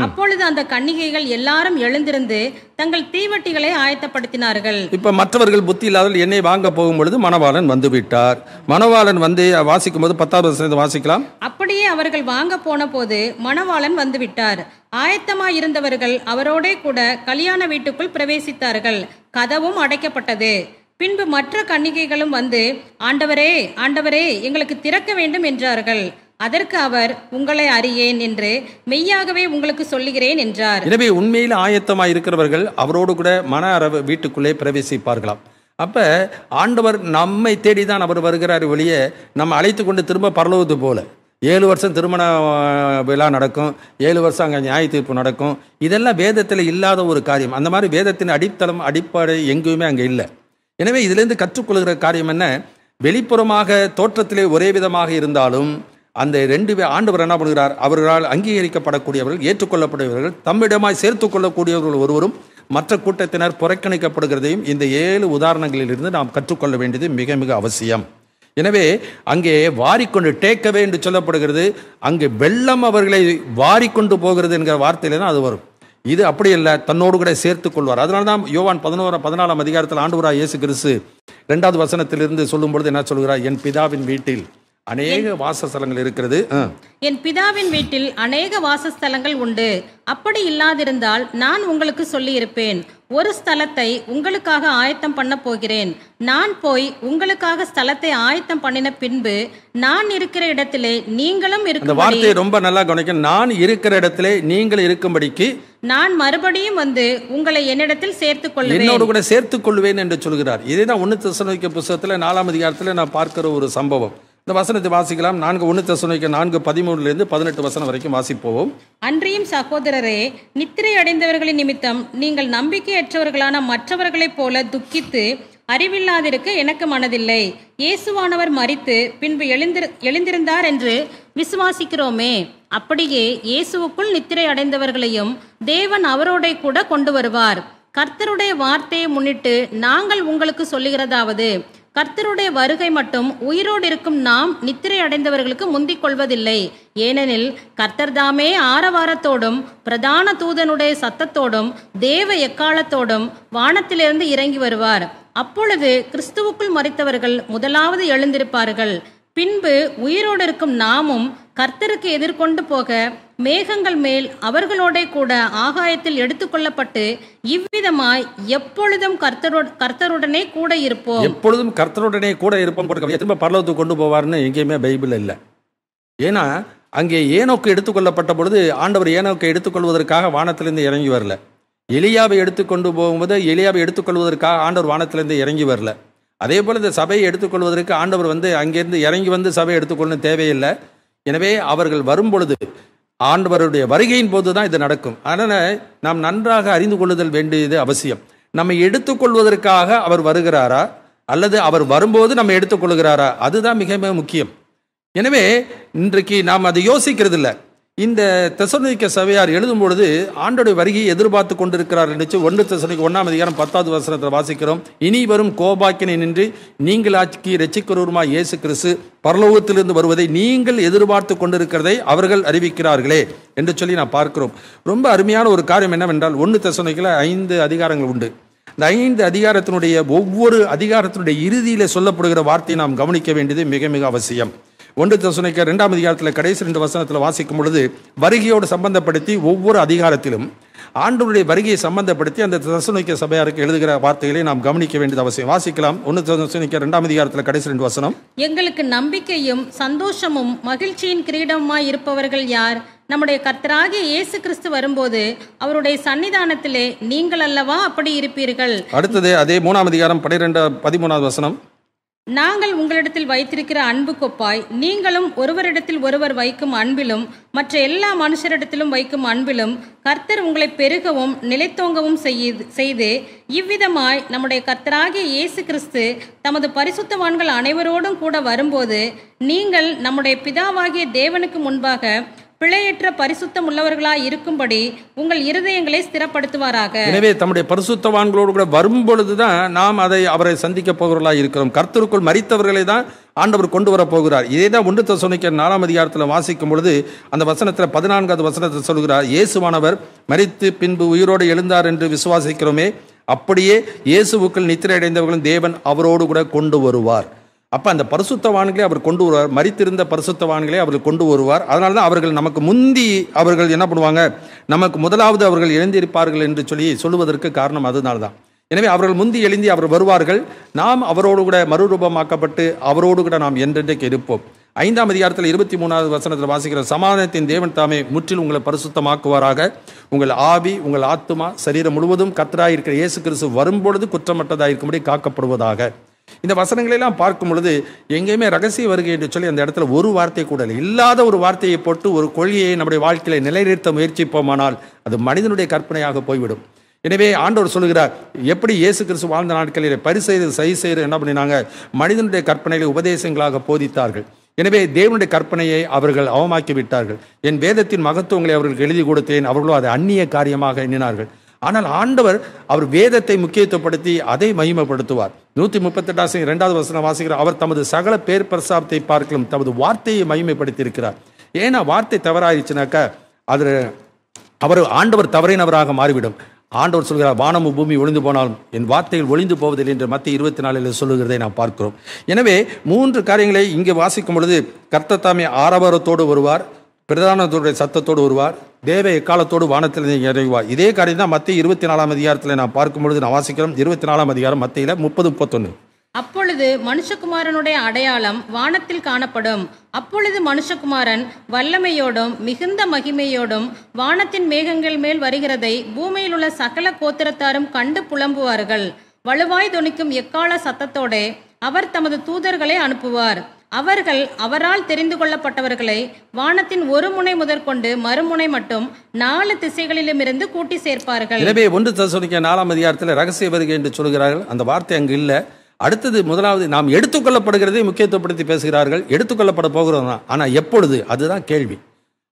அப்பொழுது அந்த கன்னிகைகள் எல்லாரும் எழுந்திருந்து தங்கள் தீவட்டிகளை ஆயத்தப்படுத்தினார்கள். இப்ப மற்றவர்கள் புத்தி இல்லாத எண்ணெய் வாங்க போகும் பொழுது மணவாளன் வந்து விட்டார். மணவாளன் வந்து வாசிக்கும் போது 10வது வசனத்தை வாசிக்கலாம். அப்படியே அவர்கள் வாங்க போன போது மணவாளன் வந்து விட்டார். ஆயத்தமாய் இருந்தவர்கள் அவரோடே கூட கல்யாண வீட்டுக்குள் பிரவேசித்தார்கள். கதவும் அடைக்கப்பட்டது. பின்பு மற்ற கன்னிகைகளும் வந்து, ஆண்டவரே ஆண்டவரே எங்களுக்கு திறக்க வேண்டும் என்றார்கள். அதற்கு அவர், உங்களை அறியேன் என்று மெய்யாகவே உங்களுக்கு சொல்லுகிறேன் என்றார். எனவே உண்மையில் ஆயத்தமாய் இருக்கிறவர்கள் அவரோடு கூட மன அரவு வீட்டுக்குள்ளே பிரவேசிப்பார்களாம். அப்ப ஆண்டவர் நம்மை தேடிதான் அவர் வருகிறார் வெளியே நம்ம அழைத்து கொண்டு திரும்ப பரலோகத்து போல 7 வருஷம் திருமண விழா நடக்கும், 7 வருஷம் அங்கே நியாய தீர்ப்பு நடக்கும். இதெல்லாம் வேதத்தில் இல்லாத ஒரு காரியம். அந்த மாதிரி வேதத்தின் அடிப்படை எங்கேயுமே அங்கே இல்லை. எனவே இதிலிருந்து கற்றுக்கொள்கிற காரியம் என்ன, வெளிப்புறமாக தோற்றத்திலே ஒரே விதமாக இருந்தாலும் அந்த 2 ஆண்டவர் என்ன பண்ணுகிறார், அவர்களால் அங்கீகரிக்கப்படக்கூடியவர்கள், ஏற்றுக்கொள்ளக்கூடியவர்கள், தம்மிடமாய் சேர்த்து கொள்ளக்கூடியவர்கள் ஒருவரும் மற்ற கூட்டத்தினர் புறக்கணிக்கப்படுகிறதையும் இந்த 7 உதாரணங்களிலிருந்து நாம் கற்றுக்கொள்ள வேண்டியது மிக மிக அவசியம். எனவே அங்கே வாரிக்கொண்டு டேக்கவே என்று சொல்லப்படுகிறது. அங்கே வெள்ளம் அவர்களை வாரிக்கொண்டு போகிறது என்கிற வார்த்தையில தான் அது வரும். இது அப்படி இல்லை, தன்னோடு கூட சேர்த்துக் கொள்வார். அதனால தான் யோவான் 14ஆம் அதிகாரத்தில் ஆண்டவராய் இயேசு கிறிஸ்து 2வது வசனத்திலிருந்து சொல்லும் பொழுது என்ன சொல்கிறார், என் பிதாவின் வீட்டில் அநேக வாசஸ்தலங்கள் இருக்கிறது. என் பிதாவின் வீட்டில் அநேக வாசஸ்தலங்கள் உண்டு. அப்படி இல்லாதிருந்தால் நான் உங்களுக்கு சொல்லி இருப்பேன். ஒரு ஸ்தலத்தை உங்களுக்காக ஆயத்தம் பண்ண போகிறேன். நான் போய் உங்களுக்காக ஸ்தலத்தை ஆயத்தம் பண்ணின பின்பு நான் இருக்கிற இடத்திலே நீங்களும் இருக்கும். வார்த்தையை ரொம்ப நல்லா கவனிக்க. நான் இருக்கிற இடத்திலே நீங்கள் இருக்கும்படிக்கு நான் மறுபடியும் வந்து உங்களை என்னிடத்தில் சேர்த்துக் கொள்வேன், என்னோடு கூட சேர்த்துக் கொள்வேன் என்று சொல்கிறார். இதேதான் 1 தெசலோனிக்கே புத்தகத்தில் 4ஆம் அதிகாரத்தில் நான் பார்க்கிற ஒரு சம்பவம். இந்த வசனத்தை வாசிக்கலாம். 1 தெசலோனிக்கே 4:13 18 வசனம் வரைக்கும் வாசிப்போம். அன்றியும் சகோதரரே, நித்திரை அடைந்தவர்களின் நிமித்தம் நீங்கள் நம்பிக்கையற்றவர்களான மற்றவர்களைப் போல துக்கித்து அறிவில்லாதிருக்க எனக்கு மனதில்லை. இயேசுவானவர் மரித்து பின்பு எழுந்திருந்தார் என்று விசுவாசிக்கிறோமே. அப்படியே இயேசுவுக்குள் நித்திரை அடைந்தவர்களையும் தேவன் அவரோட கூட கொண்டு வருவார். கர்த்தருடைய வார்த்தையை முன்னிட்டு நாங்கள் உங்களுக்கு சொல்லுகிறதாவது, கர்த்தருடைய வருகை மட்டும் உயிரோடு இருக்கும் நாம் நித்திரை அடைந்தவர்களுக்கு முந்திக் கொள்வதில்லை. ஏனெனில் கர்த்தர் தாமே ஆரவாரத்தோடும் பிரதான தூதனுடைய சத்தத்தோடும் தேவ எக்காலத்தோடும் வானத்திலிருந்து இறங்கி வருவார். அப்பொழுது கிறிஸ்துவுக்குள் மரித்தவர்கள் முதலாவது எழுந்திருப்பார்கள். பின்பு உயிரோடு இருக்கும் நாமும் கர்த்தருக்கு எதிர்கொண்டு போக மேகங்கள் மேல் அவர்களோட கூட ஆகாயத்தில் எடுத்துக்கொள்ளப்பட்டு இவ்விதமாய் எப்பொழுதும் கர்த்தருடனே கூட இருப்போம். எப்பொழுதும் கர்த்தருடனே கூட இருப்போம். திரும்ப பரலோகத்துக்கு கொண்டு போவார்னு எங்கேயுமே பைபிள் இல்லை. ஏன்னா அங்கே ஏனோக்கு எடுத்துக்கொள்ளப்பட்ட பொழுது ஆண்டவர் ஏனோக்கை எடுத்துக்கொள்வதற்காக வானத்திலிருந்து இறங்கி வரல. எலியாவை எடுத்துக்கொண்டு போகும்போது எலியாவை எடுத்துக்கொள்வதற்காக ஆண்டவர் வானத்திலிருந்து இறங்கி வரல. அதே போல் இந்த சபையை எடுத்துக்கொள்வதற்கு ஆண்டவர் அங்கேருந்து இறங்கி வந்து சபையை எடுத்துக்கொள்ளணும் தேவையில்லை. எனவே அவர்கள் வரும்பொழுது ஆண்டவருடைய வருகையின் போது தான் இது நடக்கும். அதனால் நாம் நன்றாக அறிந்து கொள்ளுதல் வேண்டியது அவசியம். நம்மை எடுத்துக்கொள்வதற்காக அவர் வருகிறாரா அல்லது அவர் வரும்போது நம்ம எடுத்துக்கொள்கிறாரா, அதுதான் மிக மிக முக்கியம். எனவே இன்றைக்கு நாம் அதை யோசிக்கிறது இல்லை. இந்த தெசலோனிக்க சபையார் எழுதும் பொழுது ஆண்டோடைய வருகையை எதிர்பார்த்து கொண்டிருக்கிறார் என்று 1 தெசலோனிக்கர் 1:10 வாசிக்கிறோம். இனி வரும் கோபாக்கினை நின்று நீங்களாக்கி இரட்சிக்கிறவருமாய் இயேசு கிறிஸ்து பரலோகத்திலிருந்து வருவதை நீங்கள் எதிர்பார்த்து கொண்டிருக்கிறதை அவர்கள் அறிவிக்கிறார்களே என்று சொல்லி நான் பார்க்கிறோம். ரொம்ப அருமையான ஒரு காரியம் என்னவென்றால் 1 தெசலோனிக்கேல 5 அதிகாரங்கள் உண்டு. இந்த 5 அதிகாரத்தினுடைய ஒவ்வொரு அதிகாரத்தினுடைய இறுதியில சொல்லப்படுகிற வார்த்தையை நாம் கவனிக்க வேண்டியது மிக மிக அவசியம். 1 தெசலோனிக்கேயர் 2 அதிகாரத்தில் கடைசி 2 வசனத்தில் வாசிக்கும் பொழுது வருகையோடு சம்பந்தப்படுத்தி ஒவ்வொரு அதிகாரத்திலும் ஆண்டவருடைய வருகையை சம்பந்தப்படுத்தி அந்த தெசலோனிக்க சபையாருக்கு எழுதுகிற வார்த்தைகளை நாம் கவனிக்க வேண்டியது அவசியம். வாசிக்கலாம். 1 தெசலோனிக்கேயர் 2 அதிகாரத்தில் கடைசி 2 வசனம். எங்களுக்கு நம்பிக்கையும் சந்தோஷமும் மகிழ்ச்சியின் கிரீடமாய் இருப்பவர்கள் யார்? நம்முடைய கர்த்தராகிய இயேசு கிறிஸ்து வரும்போது அவருடைய சன்னிதானத்திலே நீங்கள் அல்லவா அப்படி இருப்பீர்கள். அடுத்தது அதே 3 அதிகாரம் 13 வசனம். நாங்கள் உங்களிடத்தில் வைத்திருக்கிற அன்பு கொப்பாய் நீங்களும் ஒருவரிடத்தில் ஒருவர் வைக்கும் அன்பிலும் மற்ற எல்லா மனுஷரிடத்திலும் வைக்கும் அன்பிலும் கர்த்தர் உங்களை பெருகவும் நிலைத்தோங்கவும் செய்து இவ்விதமாய் நம்முடைய கர்த்தராகிய இயேசு கிறிஸ்து தமது பரிசுத்தவான்கள் அனைவரோடும் கூட வரும்போது நீங்கள் நம்முடைய பிதாவாகிய தேவனுக்கு முன்பாக பிழையற்ற பரிசுத்தம் உள்ளவர்களாய் இருக்கும்படி உங்கள் இருதயங்களை ஸ்திரப்படுத்துவாராக. எனவே தம்முடைய பரிசுத்தவான்களோடு கூட வரும்பொழுதுதான் நாம் அவரை சந்திக்க போகிறவர்களாய் இருக்கிறோம். கர்த்தருக்குள் மரித்தவர்களை தான் ஆண்டவர் கொண்டு வர போகிறார். இதே தான் 1 தெசலோனிக்கேயர் 4 அதிகாரத்தில் வாசிக்கும் பொழுது அந்த வசனத்தில் 14வது வசனத்தில் சொல்கிறார், இயேசுவானவர் மரித்து பின்பு உயிரோடு எழுந்தார் என்று விசுவாசிக்கிறோமே, அப்படியே இயேசுவுக்குள் நித்திரை அடைந்தவர்களும் தேவன் அவரோடு கூட கொண்டு வருவார். அப்போ அந்த பரிசுத்தவான்களே அவர் கொண்டு வருவார். மரித்திருந்த பரிசுத்தவான்களே அவர்கள் கொண்டு வருவார். அதனால தான் அவர்கள் நமக்கு முந்தி அவர்கள் என்ன பண்ணுவாங்க, நமக்கு முதலாவது அவர்கள் எழுந்திருப்பார்கள் என்று சொல்லுவதற்கு காரணம் அதனால தான். எனவே அவர்கள் முந்தி எழுந்தி அவர் வருவார்கள். நாம் அவரோடு கூட மறுரூபமாக்கப்பட்டு அவரோடு கூட நாம் என்றென்றைக்கு இருப்போம். 5 அதிகாரத்தில் 23வது வசனத்தில் வாசிக்கிற சமாதானத்தின் தேவன் தாமே முற்றிலும் உங்களை பரிசுத்தமாக்குவாராக. உங்கள் ஆவி உங்கள் ஆத்துமா சரீரம் முழுவதும் கர்த்தராய் இருக்கிற இயேசு கிறிஸ்து வரும்பொழுது குற்றமற்றதாக இருக்கும்படி காக்கப்படுவதாக. இந்த வசனங்களெல்லாம் பார்க்கும் பொழுது எங்கேயுமே ரகசிய வருகை என்று சொல்லி அந்த இடத்துல ஒரு வார்த்தை கூட இல்லை. இல்லாத ஒரு வார்த்தையை போட்டு ஒரு கொள்கையை நம்முடைய வாழ்க்கையில நிலைநிறுத்த முயற்சிப்போமானால் அது மனிதனுடைய கற்பனையாக போய்விடும். எனவே ஆண்டவர் சொல்லுகிறார், எப்படி இயேசு கிறிஸ்து வாழ்ந்த நாட்களில் பரிசெய்து சரி செய்து என்ன பண்ணினாங்க, மனிதனுடைய கற்பனைகளை உபதேசங்களாக போதித்தார்கள். எனவே தேவனுடைய கற்பனையை அவர்கள் அவமாக்கி விட்டார்கள். என் வேதத்தின் மகத்துவங்களை அவர்களுக்கு எழுதி கொடுத்தேன், அவர்களோ அதை அந்நிய காரியமாக எண்ணினார்கள். ஆனால் ஆண்டவர் அவர் வேதத்தை முக்கியத்துவப்படுத்தி அதை மகிமைப்படுத்துவார். 138 2வது வசனம் வாசிக்கிறார், அவர் தமது சகல பேர் பிரசாபத்தை பார்க்கலும் தமது வார்த்தையை மகிமைப்படுத்தி இருக்கிறார். ஏன்னா வார்த்தை தவறாயிருச்சுனாக்கா ஆண்டவர் தவறினவராக மாறிவிடும். ஆண்டவர் சொல்கிறார், வானமும் பூமி ஒளிந்து போனாலும் என் வார்த்தைகள் ஒளிந்து போவதில்லை என்று மத்திய 24 சொல்லுகிறதை நாம் பார்க்கிறோம். எனவே 3 காரியங்களை இங்கே வாசிக்கும் பொழுது கர்த்தர் தாமே ஆரவாரத்தோடு வருவார், பிரதானத்துடைய சத்தத்தோடு வருவார், தேவ எக்காலத்தோடு வானத்தில் இறங்குவார். இதே காரியம் தான் மத்திய 24 அதிகாரத்தில் நான் பார்க்கும் பொழுது நான் வாசிக்கிறோம். 24 அதிகாரம் மத்தியில 30-31. அப்பொழுது மனுஷகுமாரனுடைய அடையாளம் வானத்தில் காணப்படும். அப்பொழுது மனுஷகுமாரன் வல்லமையோடும் மிகுந்த மகிமையோடும் வானத்தின் மேகங்கள் மேல் வருகிறதை பூமியில் உள்ள சகல கோத்திரத்தாரும் கண்டு புலம்புவார்கள். வலுவாய் தொனிக்கும் எக்கால சத்தத்தோட அவர் தமது தூதர்களை அனுப்புவார். அவர்கள் அவரால் தெரிந்து கொள்ளப்பட்டவர்களை வானத்தின் ஒரு முனை முதற்கொண்டு மறுமுனை மட்டும் 4 திசைகளிலும் இருந்து கூட்டி சேர்ப்பார்கள். எனவே 1 தெசலோனிக்கேயர் 4 அதிகாரத்தில் ரகசிய வருகை என்று சொல்கிறார்கள். அந்த வார்த்தை அங்கு இல்லை. அடுத்தது முதலாவது நாம் எடுத்துக்கொள்ளப்படுகிறதை முக்கியத்துவப்படுத்தி பேசுகிறார்கள். எடுத்துக்கொள்ளப்பட போகிறோம் தான், ஆனால் எப்பொழுது, அதுதான் கேள்வி.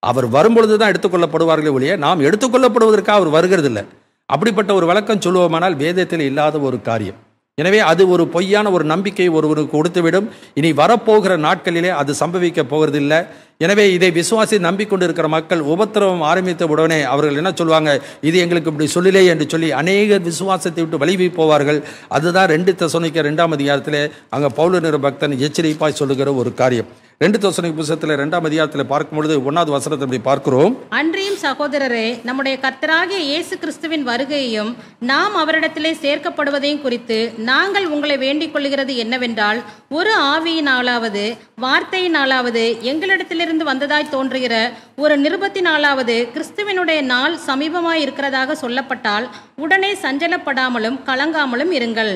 அவர் வரும்பொழுது தான் எடுத்துக்கொள்ளப்படுவார்களே ஒழிய நாம் எடுத்துக்கொள்ளப்படுவதற்காக அவர் வருகிறது இல்லை. அப்படிப்பட்ட ஒரு விளக்கம் சொல்லுவோமானால் வேதத்தில் இல்லாத ஒரு காரியம். எனவே அது ஒரு பொய்யான ஒரு நம்பிக்கை ஒருவருக்கு கொடுத்துவிடும். இனி வரப்போகிற நாட்களிலே அது சம்பவிக்க போகிறதில்லை. எனவே இதை விசுவாசி நம்பிக்கொண்டு இருக்கிற மக்கள் உபத்திரவம் ஆரம்பித்த உடனே அவர்கள் என்ன சொல்லுவாங்க, இது எங்களுக்கு இப்படி சொல்லலே என்று சொல்லி அநேகர் விசுவாசத்தை விட்டு வலிவி போவார்கள். அதுதான் 2 தெசலோனிக்கேயர் 2ஆம் அதிகாரத்தில் அங்கே பவுல் பக்தன் எச்சரிப்பாய் சொல்லுகிற ஒரு காரியம். 2 தெசலோனிக்கேயர் புத்தகத்தில் 2ஆம் அதிகாரத்தில் பார்க்கும் பொழுது 1வது வசனத்தை இப்படி பார்க்கிறோம். அன்றியும் சகோதரரே, நம்முடைய கர்த்தராகிய இயேசு கிறிஸ்துவின் வருகையையும் நாம் அவரிடத்திலே சேர்க்கப்படுவதையும் குறித்து நாங்கள் உங்களை வேண்டிக் கொள்கிறது என்னவென்றால், ஒரு ஆவியினாலாவது வார்த்தையினாலாவது எங்களிடத்திலிருந்து வந்ததாய் தோன்றுகிற ஒரு நிருபத்தினாலாவது கிறிஸ்துவினுடைய நாள் சமீபமாய் இருக்கிறதாக சொல்லப்பட்டால் உடனே சஞ்சலப்படாமலும் கலங்காமலும் இருங்கள்.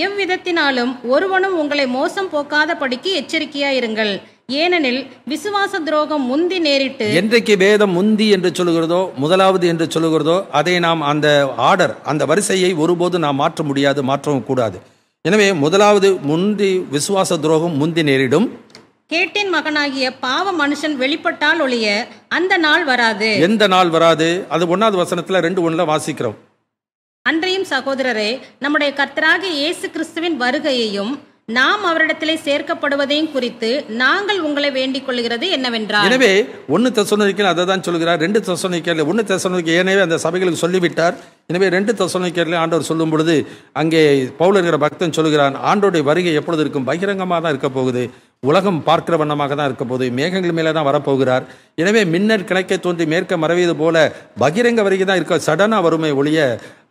எவ்விதத்தினாலும் ஒருவனும் உங்களை மோசம் போக்காதபடிக்கு எச்சரிக்கையாயிருங்கள். ஏனெனில் விசுவாச துரோகம் முந்தி நேரிட்டு, என்றைக்கு வேதம் முந்தி என்று சொல்லுகிறதோ, முதலாவது என்று சொல்லுகிறதோ, அதை நாம் அந்த ஆர்டர், அந்த வரிசையை ஒருபோது நாம் மாற்ற முடியாது, மாற்றவும் கூடாது. எனவே முதலாவது முந்தி விசுவாச துரோகம் முந்தி நேரிடும். கேட்டின் மகனாகிய பாவ மனுஷன் வெளிப்பட்டால் ஒழிய அந்த நாள் வராது. எந்த நாள் வராது? அது 1வது வசனத்துல 2:1 வாசிக்கிறோம். அன்றையும் சகோதரரே, நம்முடைய கர்த்தராகிய இயேசு கிறிஸ்துவின் வருகையையும் நாம் அவரிடத்திலே சேர்க்கப்படுவதையும் குறித்து நாங்கள் உங்களை வேண்டிக் கொள்கிறது என்னவென்றால். எனவே 1 தெசலோனிக்கேயர் அதை தான் சொல்கிறார். 2 தெசலோனிக்கேயர் 1 தெசலோனிக்கேயர் எனவே அந்த சபைகளுக்கு சொல்லிவிட்டார். எனவே 2 தெசலோனிக்கேயரில் ஆண்டவர் சொல்லும் பொழுது அங்கே பவுல் என்கிற பக்தன் சொல்கிறான், ஆண்டோடைய வருகை எப்பொழுது இருக்கும்? பகிரங்கமாக தான் இருக்க போகுது. உலகம் பார்க்கிற வண்ணமாக தான் இருக்க போகுது. மேகங்கள் மேலே தான் வரப்போகிறார். எனவே மின்னல் கிழக்கே தோன்றி மேற்க மறைவது போல பகிரங்க வருகை தான் இருக்க. சடனாக வருமே ஒழிய,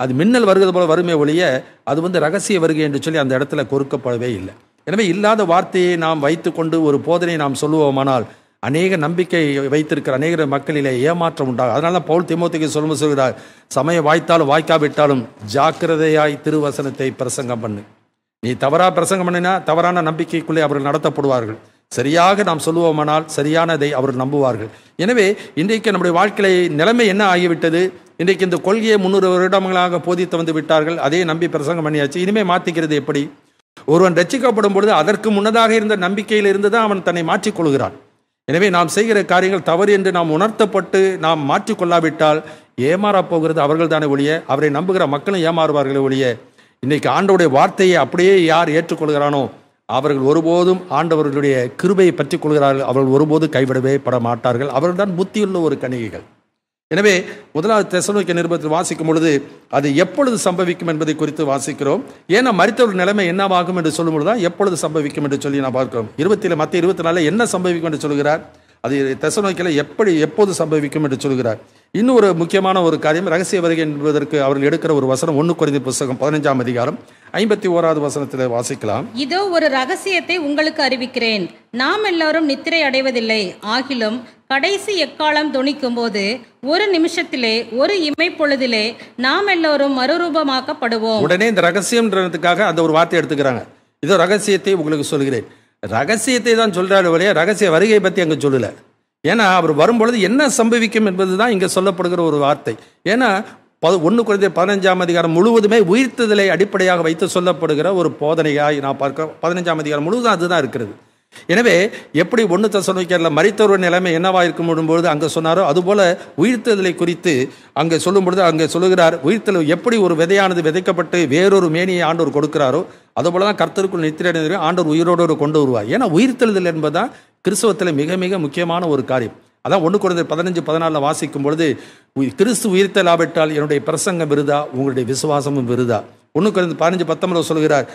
அது மின்னல் வருகிறது போல வருமே ஒழிய, அது ரகசிய வருகை என்று சொல்லி அந்த இடத்துல கொடுக்கப்படவே இல்லை. எனவே இல்லாத வார்த்தையை நாம் வைத்துக்கொண்டு ஒரு போதனையை நாம் சொல்லுவோமானால் அநேக நம்பிக்கை வைத்திருக்கிற அநேக மக்களிலே ஏமாற்றம் உண்டாகும். அதனால தான் பவுல் தீமோத்தேயுக்கு சொல்கிறார், சமயம் வாய்த்தாலும் வாய்க்காவிட்டாலும் ஜாக்கிரதையாய் திருவசனத்தை பிரசங்கம் பண்ணு. நீ தவறாக பிரசங்கம் பண்ணினா தவறான நம்பிக்கைக்குள்ளே அவர்கள் நடத்தப்படுவார்கள். சரியாக நாம் சொல்லுவோமானால் சரியானதை அவர்கள் நம்புவார்கள். எனவே இன்றைக்கு நம்முடைய வாழ்க்கையை நிலைமை என்ன ஆகிவிட்டது? இன்றைக்கு இந்த கொள்கையை 300 வருடங்களாக போதித்து வந்து விட்டார்கள். அதே நம்பி பிரசங்கம் பண்ணியாச்சு. இனிமேல் மாற்றிக்கிறது எப்படி? ஒருவன் ரட்சிக்கப்படும் பொழுது அதற்கு முன்னதாக இருந்த நம்பிக்கையில் இருந்து தான் அவன் தன்னை மாற்றிக்கொள்கிறான். எனவே நாம் செய்கிற காரியங்கள் தவறு என்று நாம் உணர்த்தப்பட்டு நாம் மாற்றிக்கொள்ளாவிட்டால் ஏமாறப் போகிறது அவர்கள் தானே ஒழிய, அவரை நம்புகிற மக்களும் ஏமாறுவார்களே ஒழிய. இன்னைக்கு ஆண்டவருடைய வார்த்தையை அப்படியே யார் ஏற்றுக்கொள்கிறானோ அவர்கள் ஒருபோதும் ஆண்டவர்களுடைய கிருபையை பற்றி கொள்கிறார்கள். அவர்கள் ஒருபோதும் கைவிடவே பட மாட்டார்கள். அவர்கள் தான் புத்தியுள்ள ஒரு கன்னிகைகள். எனவே 1வது தெசலோனிக்கேயர் நிருபத்தில் வாசிக்கும் பொழுது அது எப்பொழுது சம்பவிக்கும் என்பதை குறித்து வாசிக்கிறோம். ஏன்னா மரித்தவர்கள் நிலைமை என்னவாகும் என்று சொல்லும் பொழுது தான் எப்பொழுது சம்பவிக்கும் என்று சொல்லி நான் பார்க்கிறோம். மத்திய 24 என்ன சம்பவிக்கும் என்று சொல்கிறார். அது தெசலோனிக்கேயரில் எப்போது சம்பவிக்கும் என்று சொல்கிறார். இன்னும் ஒரு முக்கியமான ஒரு காரியம், ரகசிய வருகை என்பதற்கு அவர்கள் எடுக்கிற ஒரு வசனம் 1 கொரிந்தியர் புத்தகம் 15ஆம் அதிகாரம் 51வது வசனத்தில் வாசிக்கலாம். இதோ ஒரு ரகசியத்தை உங்களுக்கு அறிவிக்கிறேன், நாம் எல்லாரும் நித்திரை அடைவதில்லை, ஆகிலும் கடைசி எக்காலம் தொனிக்கும் போது ஒரு நிமிஷத்திலே ஒரு இமைப்பொழுதிலே நாம் எல்லோரும் மறுரூபமாக்கப்படுவோம். உடனே இந்த ரகசியம்ன்றதுக்காக அந்த ஒரு வார்த்தை எடுத்துக்கிறாங்க. இதோ ரகசியத்தை உங்களுக்கு சொல்கிறேன். ரகசியத்தை தான் சொல்றாரு வழியா, ரகசிய வருகை பற்றி அங்கே சொல்லல. ஏன்னா அவர் வரும்பொழுது என்ன சம்பவிக்கும் என்பது தான் இங்கே சொல்லப்படுகிற ஒரு வார்த்தை. ஏன்னா 1 கொரிந்தியர் 15ஆம் அதிகாரம் முழுவதுமே உயிர்த்தெழுதலை அடிப்படையாக வைத்து சொல்லப்படுகிற ஒரு போதனையாய் நான் பார்க்கிறோம். 15ஆம் அதிகாரம் முழுவதும் அதுதான் இருக்கிறது. எனவே எப்படி 1 தெசலோனிக்கேயரில் மரித்தோர் நிலைமை என்னவா இருக்கும்போது அங்கே சொன்னாரோ அதுபோல உயிர்த்தெழுதலை குறித்து அங்கே சொல்லும் பொழுது அங்கே சொல்லுகிறார், உயிர்த்தெழு எப்படி ஒரு விதையானது விதைக்கப்பட்டு வேறொரு மேனியை ஆண்டவர் கொடுக்கிறாரோ அதுபோல தான் கர்த்தருக்குள் நித்திரை ஆண்டவர் உயிரோடு கொண்டு வருவார். ஏன்னா உயிர்த்தெழுதல் என்பதுதான் கிறிஸ்தவத்தில் மிக மிக முக்கியமான ஒரு காரியம். அதான் 1 கொரிந்தியர் 15:14 வாசிக்கும் பொழுது, கிறிஸ்து உயிர்த்தெழாவிட்டால் என்னுடைய பிரசங்கம் விருதா, உங்களுடைய விசுவாசமும் விருதா. 1 கொரிந்தியர் 15:19 சொல்கிறார்,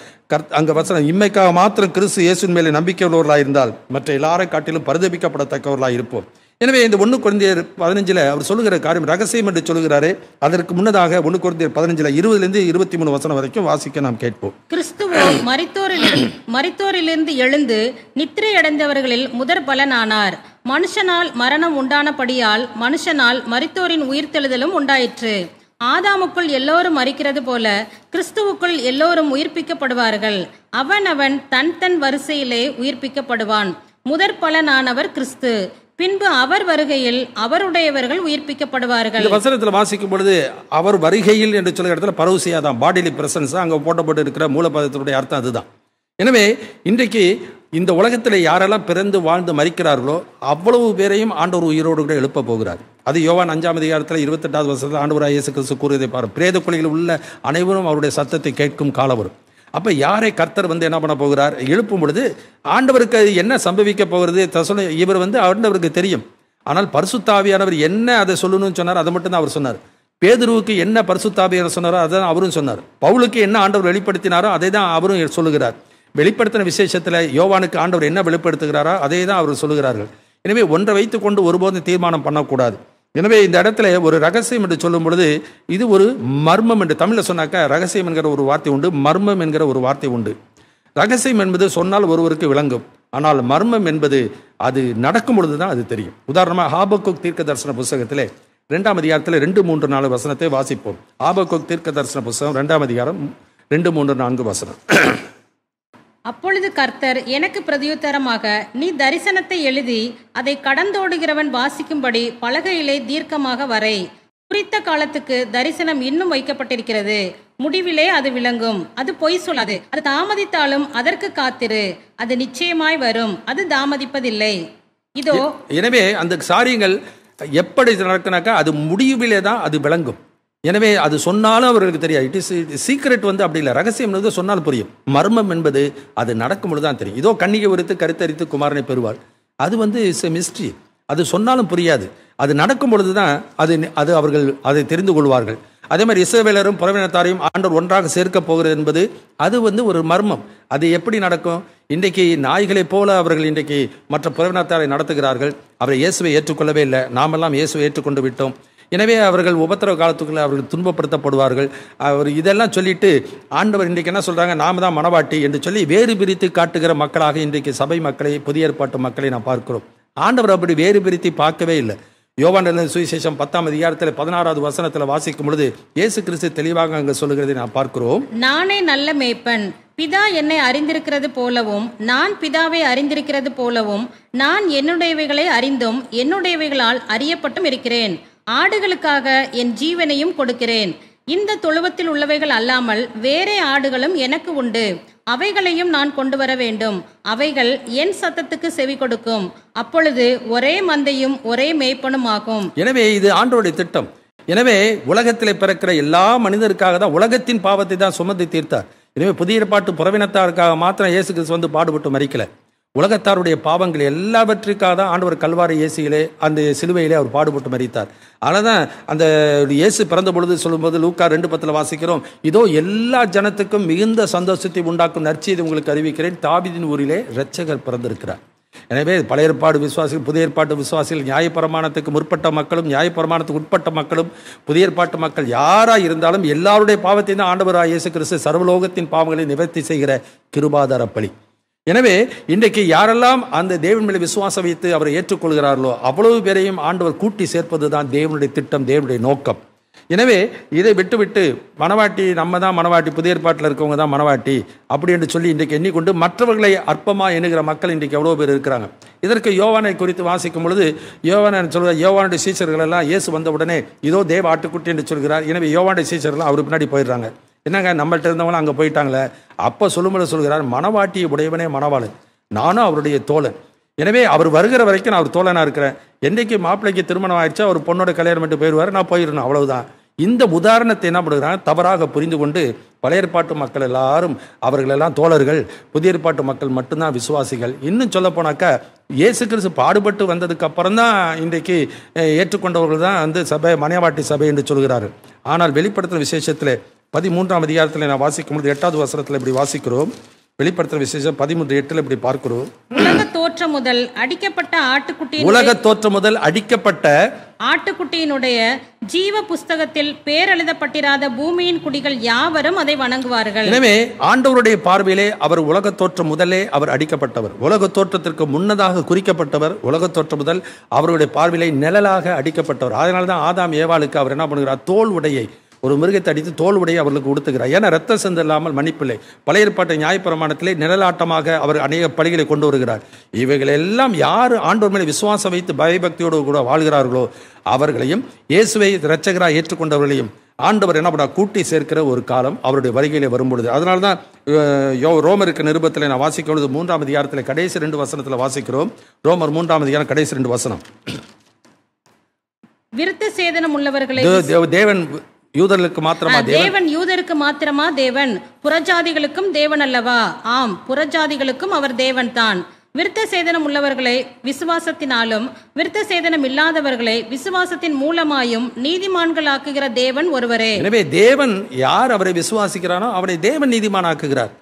அங்க வசனம், இம்மைக்காக மாத்திரம் கிறிஸ்து இயேசுவின் மேலே நம்பிக்கை உள்ளவர்களாக இருந்தால் மற்ற எல்லாரை காட்டிலும் பரிதபிக்கப்படத்தக்கவர்களாக இருப்போம். எனவே இந்த 1 கொரிந்தியர் 15 அவர் சொல்லுகிற காரியம் ரகசியம் என்று சொல்கிறாரு. அதற்கு முன்னதாக 1 கொரிந்தியர் 15 20 23 வசனம் வரைக்கும் வாசிக்க நாம் கேட்போம். கிறிஸ்துவோ மரித்தோரிலிருந்து எழுந்து நித்திரை அடைந்தவர்களில் முதற் பலனானார். மனுஷனால் மரணம் உண்டானபடியால் மனுஷனால் மரித்தோரின் உயிர்த்தெழுதலும் உண்டாயிற்று. ஆதாமுக்குள் எல்லோரும் மரிக்கிறது போல கிறிஸ்துவுக்குள் எல்லோரும் உயிர்ப்பிக்கப்படுவார்கள். அவன் தன் வரிசையிலே உயிர்ப்பிக்கப்படுவான். முதற் பலனானவர் கிறிஸ்து, பின்பு அவர் வருகையில் அவருடையவர்கள் உயிர்ப்பிக்கப்படுவார்கள். இந்த வசனத்தில் வாசிக்கும் பொழுது அவர் வருகையில் என்று சொல்கிற இடத்துல பரவுசியா தான், பாடிலி பிரசன்ஸ் அங்கே போட்டப்பட்டு இருக்கிற மூலபதத்தினுடைய அர்த்தம் அதுதான். எனவே இன்றைக்கு இந்த உலகத்தில் யாரெல்லாம் பிறந்து வாழ்ந்து மரிக்கிறார்களோ அவ்வளவு பேரையும் ஆண்டவர் உயிரோடு கூட எழுப்ப போகிறார். அது யோவான் 5ஆம் அதிகாரத்தில் 28வது வசனத்தில் ஆண்டவராகிய இயேசு கிறிஸ்து கூறியதை பாரு, பிரேத குழியில் உள்ள அனைவரும் அவருடைய சத்தத்தை கேட்கும் காலம் வரும். அப்போ யாரை கர்த்தர் வந்து என்ன பண்ண போகிறார்? எழுப்பும் பொழுது ஆண்டவருக்கு என்ன சம்பவிக்க போகிறது இவர் வந்து ஆண்டவருக்கு தெரியும். ஆனால் பரிசுத்த ஆவியானவர் என்ன அதை சொல்லணும்னு சொன்னார், அதை மட்டும் தான் அவர் சொன்னார். பேதுருவுக்கு என்ன பரிசுத்த ஆவியானவர் சொன்னாரோ அதை தான் அவரும் சொன்னார். பவுலுக்கு என்ன ஆண்டவர் வெளிப்படுத்தினாரோ அதை தான் அவரும் சொல்லுகிறார். வெளிப்படுத்தின விசேஷத்தில் யோவானுக்கு ஆண்டவர் என்ன வெளிப்படுத்துகிறாரோ அதை தான் அவர் சொல்லுகிறார்கள். எனவே ஒன்றை வைத்துக்கொண்டு ஒருபோதும் தீர்மானம் பண்ணக்கூடாது. எனவே இந்த இடத்துல ஒரு ரகசியம் என்று சொல்லும் பொழுது இது ஒரு மர்மம் என்று தமிழில் சொன்னாக்கா ரகசியம் என்கிற ஒரு வார்த்தை உண்டு, மர்மம் என்கிற ஒரு வார்த்தை உண்டு. ரகசியம் என்பது சொன்னால் ஒருவருக்கு விளங்கும், ஆனால் மர்மம் என்பது அது நடக்கும் பொழுது தான் அது தெரியும். உதாரணமாக ஆபக்குக் தீர்க்க தரிசன புஸ்தகத்திலே 2ஆம் அதிகாரத்தில் 2, 3, 4 வசனத்தை வாசிப்போம். ஆபக்குக் தீர்க்க தரிசன புஸ்தகம் 2ஆம் அதிகாரம் 2, 3, 4 வசனம். அப்பொழுது கர்த்தர் எனக்கு பிரதியுத்தரமாக, நீ தரிசனத்தை எழுதி அதை கடந்தோடுகிறவன் வாசிக்கும்படி பலகையிலே தீர்க்கமாக வரை. குறித்த காலத்துக்கு தரிசனம் இன்னும் வைக்கப்பட்டிருக்கிறது, முடிவிலே அது விளங்கும். அது பொய் சொல்லாது, அது தாமதித்தாலும் அதற்கு காத்திரு, அது நிச்சயமாய் வரும், அது தாமதிப்பதில்லை. இதோ எனவே அந்த காரியங்கள் எப்படி நடக்குனாக்கா அது முடிவிலே தான் அது விளங்கும். எனவே அது சொன்னாலும் அவர்களுக்கு தெரியாது. இட் இஸ் சீக்ரெட் வந்து அப்படி இல்லை. ரகசியம் என்பது சொன்னால் புரியும், மர்மம் என்பது அது நடக்கும் பொழுது தான் தெரியும். இதோ கன்னிகை ஒருத்து கருத்தரித்து குமாரனை பெறுவாள், அது வந்து இட்ஸ் எ மிஸ்ட்ரி. அது சொன்னாலும் புரியாது, அது நடக்கும் பொழுது தான் அது அவர்கள் அதை தெரிந்து கொள்வார்கள். அதே மாதிரி இஸ்ரவேலரும் புறவினத்தாரையும் ஆண்டவர் ஒன்றாக சேர்க்க போகிறது என்பது அது வந்து ஒரு மர்மம். அது எப்படி நடக்கும்? இன்றைக்கு நாய்களைப் போல அவர்கள் இன்றைக்கு மற்ற புறவினத்தாரை நடத்துகிறார்கள். அவரை இயேசுவை ஏற்றுக்கொள்ளவே இல்லை, நாமெல்லாம் இயேசுவை ஏற்றுக்கொண்டு விட்டோம். எனவே அவர்கள் உபத்திரவ காலத்துக்குள்ளே அவர்கள் துன்பப்படுத்தப்படுவார்கள். அவர் இதெல்லாம் சொல்லிட்டு ஆண்டவர் இன்றைக்கு என்ன சொல்கிறாங்க, நாம தான் மனவாட்டி என்று சொல்லி வேறு பிரித்து காட்டுகிற மக்களாக இன்றைக்கு சபை மக்களை, புதிய ஏற்பாட்டு மக்களை நாம் பார்க்கிறோம். ஆண்டவர் அப்படி வேறு பிரித்து பார்க்கவே இல்லை. யோவான் எழுதின சுவிசேஷம் 10ஆம் அதிகாரத்தில் 16வது வசனத்தில் வாசிக்கும் பொழுது இயேசு கிறிஸ்து தெளிவாக அங்கே சொல்லுகிறதை நாம் பார்க்கிறோம். நானே நல்ல மேய்ப்பன், பிதா என்னை அறிந்திருக்கிறது போலவும் நான் பிதாவை அறிந்திருக்கிறது போலவும் நான் என்னுடையவைகளை அறிந்தும் என்னுடையவைகளால் அறியப்பட்டும் இருக்கிறேன். ஆடுகளுக்காக என் ஜீவனையும் கொடுக்கிறேன். இந்த தொழுவத்தில் உள்ளவைகள் அல்லாமல் வேறே ஆடுகளும் எனக்கு உண்டு, அவைகளையும் நான் கொண்டு வர வேண்டும். அவைகள் என் சத்தத்துக்கு செவி கொடுக்கும். அப்பொழுது ஒரே மந்தையும் ஒரே மேய்ப்பனும் ஆகும். எனவே இது ஆண்டவருடைய திட்டம். எனவே உலகத்தில் பிறக்கிற எல்லா மனிதருக்காக தான், உலகத்தின் பாவத்தை தான் சுமந்து தீர்த்தார். எனவே புதிய ஏற்பாட்டு புறவினத்தாருக்காக மாத்திரம் இயேசு கிறிஸ்து வந்து பாடுபட்டு மரிக்கல, உலகத்தாருடைய பாவங்கள் எல்லாவற்றிற்காக தான் ஆண்டவர் கல்வாரி இயேசுகளே அந்த சிலுவையிலே அவர் பாடுபட்டு மரித்தார். அதனால் தான் அந்த இயேசு பிறந்த பொழுது சொல்லும்போது லூக்கா 2:10 வாசிக்கிறோம், இதோ எல்லா ஜனத்துக்கும் மிகுந்த சந்தோஷத்தை உண்டாக்கும் நற்செய்தி உங்களுக்கு அறிவிக்கிறேன், தாவீதின் ஊரிலே இரட்சகர் பிறந்திருக்கிறார். எனவே பழைய ஏற்பாடு விசுவாசிகள், புதிய ஏற்பாட்டு விசுவாசிகள், நியாயப்பிரமாணத்துக்கு முற்பட்ட மக்களும் நியாயப்பிரமாணத்துக்கு உட்பட்ட மக்களும் புதிய ஏற்பாட்டு மக்கள் யாராக இருந்தாலும் எல்லாருடைய பாவத்தை தான் ஆண்டவராக இயேசு கிறிஸ்து சர்வலோகத்தின் பாவங்களை நிவர்த்தி செய்கிற கிருபாதார பலி. எனவே இன்றைக்கு யாரெல்லாம் அந்த தேவன் மேலே விசுவாசம் வைத்து அவரை ஏற்றுக்கொள்கிறார்களோ அவ்வளவு பேரையும் ஆண்டவர் கூட்டி சேர்ப்பது தான் தேவனுடைய திட்டம், தேவனுடைய நோக்கம். எனவே இதை விட்டுவிட்டு மனவாட்டி நம்ம தான் மனவாட்டி, புதிய ஏற்பாட்டில் இருக்கவங்க தான் மனவாட்டி அப்படி என்று சொல்லி இன்றைக்கு எண்ணிக்கொண்டு மற்றவர்களை அற்பமாக எண்ணுகிற மக்கள் இன்றைக்கு எவ்வளோ பேர் இருக்கிறாங்க. இதற்கு யோவானை குறித்து வாசிக்கும் பொழுது யோவானுடைய சீஷர்கள் எல்லாம் இயேசு வந்த உடனே இதோ தேவ ஆட்டுக்குட்டி என்று சொல்கிறார். எனவே யோவானுடைய சீஷர்கள் அவர் பின்னாடி போயிடுறாங்க. என்னங்க நம்மள்ட்ட இருந்தவங்களாம் அங்கே போயிட்டாங்களே. அப்போ சொல்லும்போது சொல்கிறார், மனவாட்டியை உடையவனே மணவாளன், நானும் அவருடைய தோழன். எனவே அவர் வருகிற வரைக்கும் நான் அவர் தோழனாக இருக்கிறேன். என்றைக்கு மாப்பிள்ளைக்கு திருமணம் ஆயிடுச்சா அவர் பொண்ணோட கல்யாணம் பண்ணிட்டு போயிடுவார், நான் போயிடணும், அவ்வளவுதான். இந்த உதாரணத்தை என்ன பண்ணுறாங்க, தவறாக புரிந்து கொண்டு பழைய ஏற்பாட்டு மக்கள் எல்லாரும் அவர்களெல்லாம் தோழர்கள், புதிய ஏற்பாட்டு மக்கள் மட்டும்தான் விசுவாசிகள். இன்னும் சொல்ல போனாக்கா இயேசு கிறிஸ்து பாடுபட்டு வந்ததுக்கு அப்புறம் தான் இன்றைக்கு ஏற்றுக்கொண்டவர்கள் தான் வந்து சபை, மனைவாட்டி சபை என்று சொல்கிறார்கள். ஆனால் வெளிப்படுத்துகிற விசேஷத்தில் 13ஆம் அதிகாரத்தில் நான் வாசிக்கும் பொழுது 8வது வசனத்தில் இப்படி வாசிக்கிறோம். வெளிப்படுத்துகிற விசேஷம் 13:8 இப்படி பார்க்கிறோம். உலக தோற்றம் முதல் அடிக்கப்பட்ட ஆட்டுக்குட்டியினுடைய ஜீவ புஸ்தகத்தில் பேர் எழுதப்பட்டிராத பூமியின் குடிகள் யாவரும் அதை வணங்குவார்கள். எனவே ஆண்டவருடைய பார்வையிலே அவர் உலக தோற்றம் முதலே அவர் அடிக்கப்பட்டவர், உலக தோற்றத்திற்கு முன்னதாக குறிக்கப்பட்டவர், உலக தோற்றம் முதல் அவருடைய பார்வையிலே நிழலாக அடிக்கப்பட்டவர். அதனால தான் ஆதாம் ஏவாளுக்கு அவர் என்ன பண்ணுகிறார், தோல் உடையை, ஒரு மிருகத்தை அடித்து தோல் உடையை அவர்களுக்கு கொடுத்துக்கிறார். ஏன்னா ரத்த சிந்து இல்லாமல் மன்னிப்பில்லை. பழைய ஏற்பாட்டு நியாயப்பிரமாணத்திலே நிழலாட்டமாக அவர் அநேக பலிகளை கொண்டு வருகிறார். இவைகள் எல்லாம் யார் ஆண்டவர் மேலே விசுவாசம் வைத்து பயபக்தியோடு கூட வாழ்கிறார்களோ அவர்களையும் இயேசுவை இரட்சகராக ஏற்றுக்கொண்டவர்களையும் ஆண்டவர் என்ன பண்ண கூட்டி சேர்க்கிற ஒரு காலம் அவருடைய வருகையிலே வரும்பொழுது. அதனால தான் ரோமருக்கு நிருபத்தில் நான் வாசிக்கும் பொழுது 3ஆம் அதிகாரத்தில் கடைசி 2 வசனத்தில் வாசிக்கிறோம். ரோமர் 3ஆம் அதிகாரம் கடைசி 2 வசனம். விருத்த சேதனம் உள்ளவர்களை தேவன் யூதர்களுக்கு மாத்திரமா தேவன் யூதருக்கு மாத்திரமா தேவன், புறஜாதிகளுக்கும் தேவன் அல்லவா? ஆம், புறஜாதிகளுக்கும் அவர் தேவன் தான். விருத்த சேதனம் உள்ளவர்களை விசுவாசத்தினாலும் விருத்த சேதனம் இல்லாதவர்களை விசுவாசத்தின் மூலமாயும் நீதிமான்களாக்குகிற தேவன் ஒருவரே. எனவே தேவன் யார் அவரை விசுவாசிக்கிறானோ அவனை தேவன் நீதிமானாக்குகிறார்.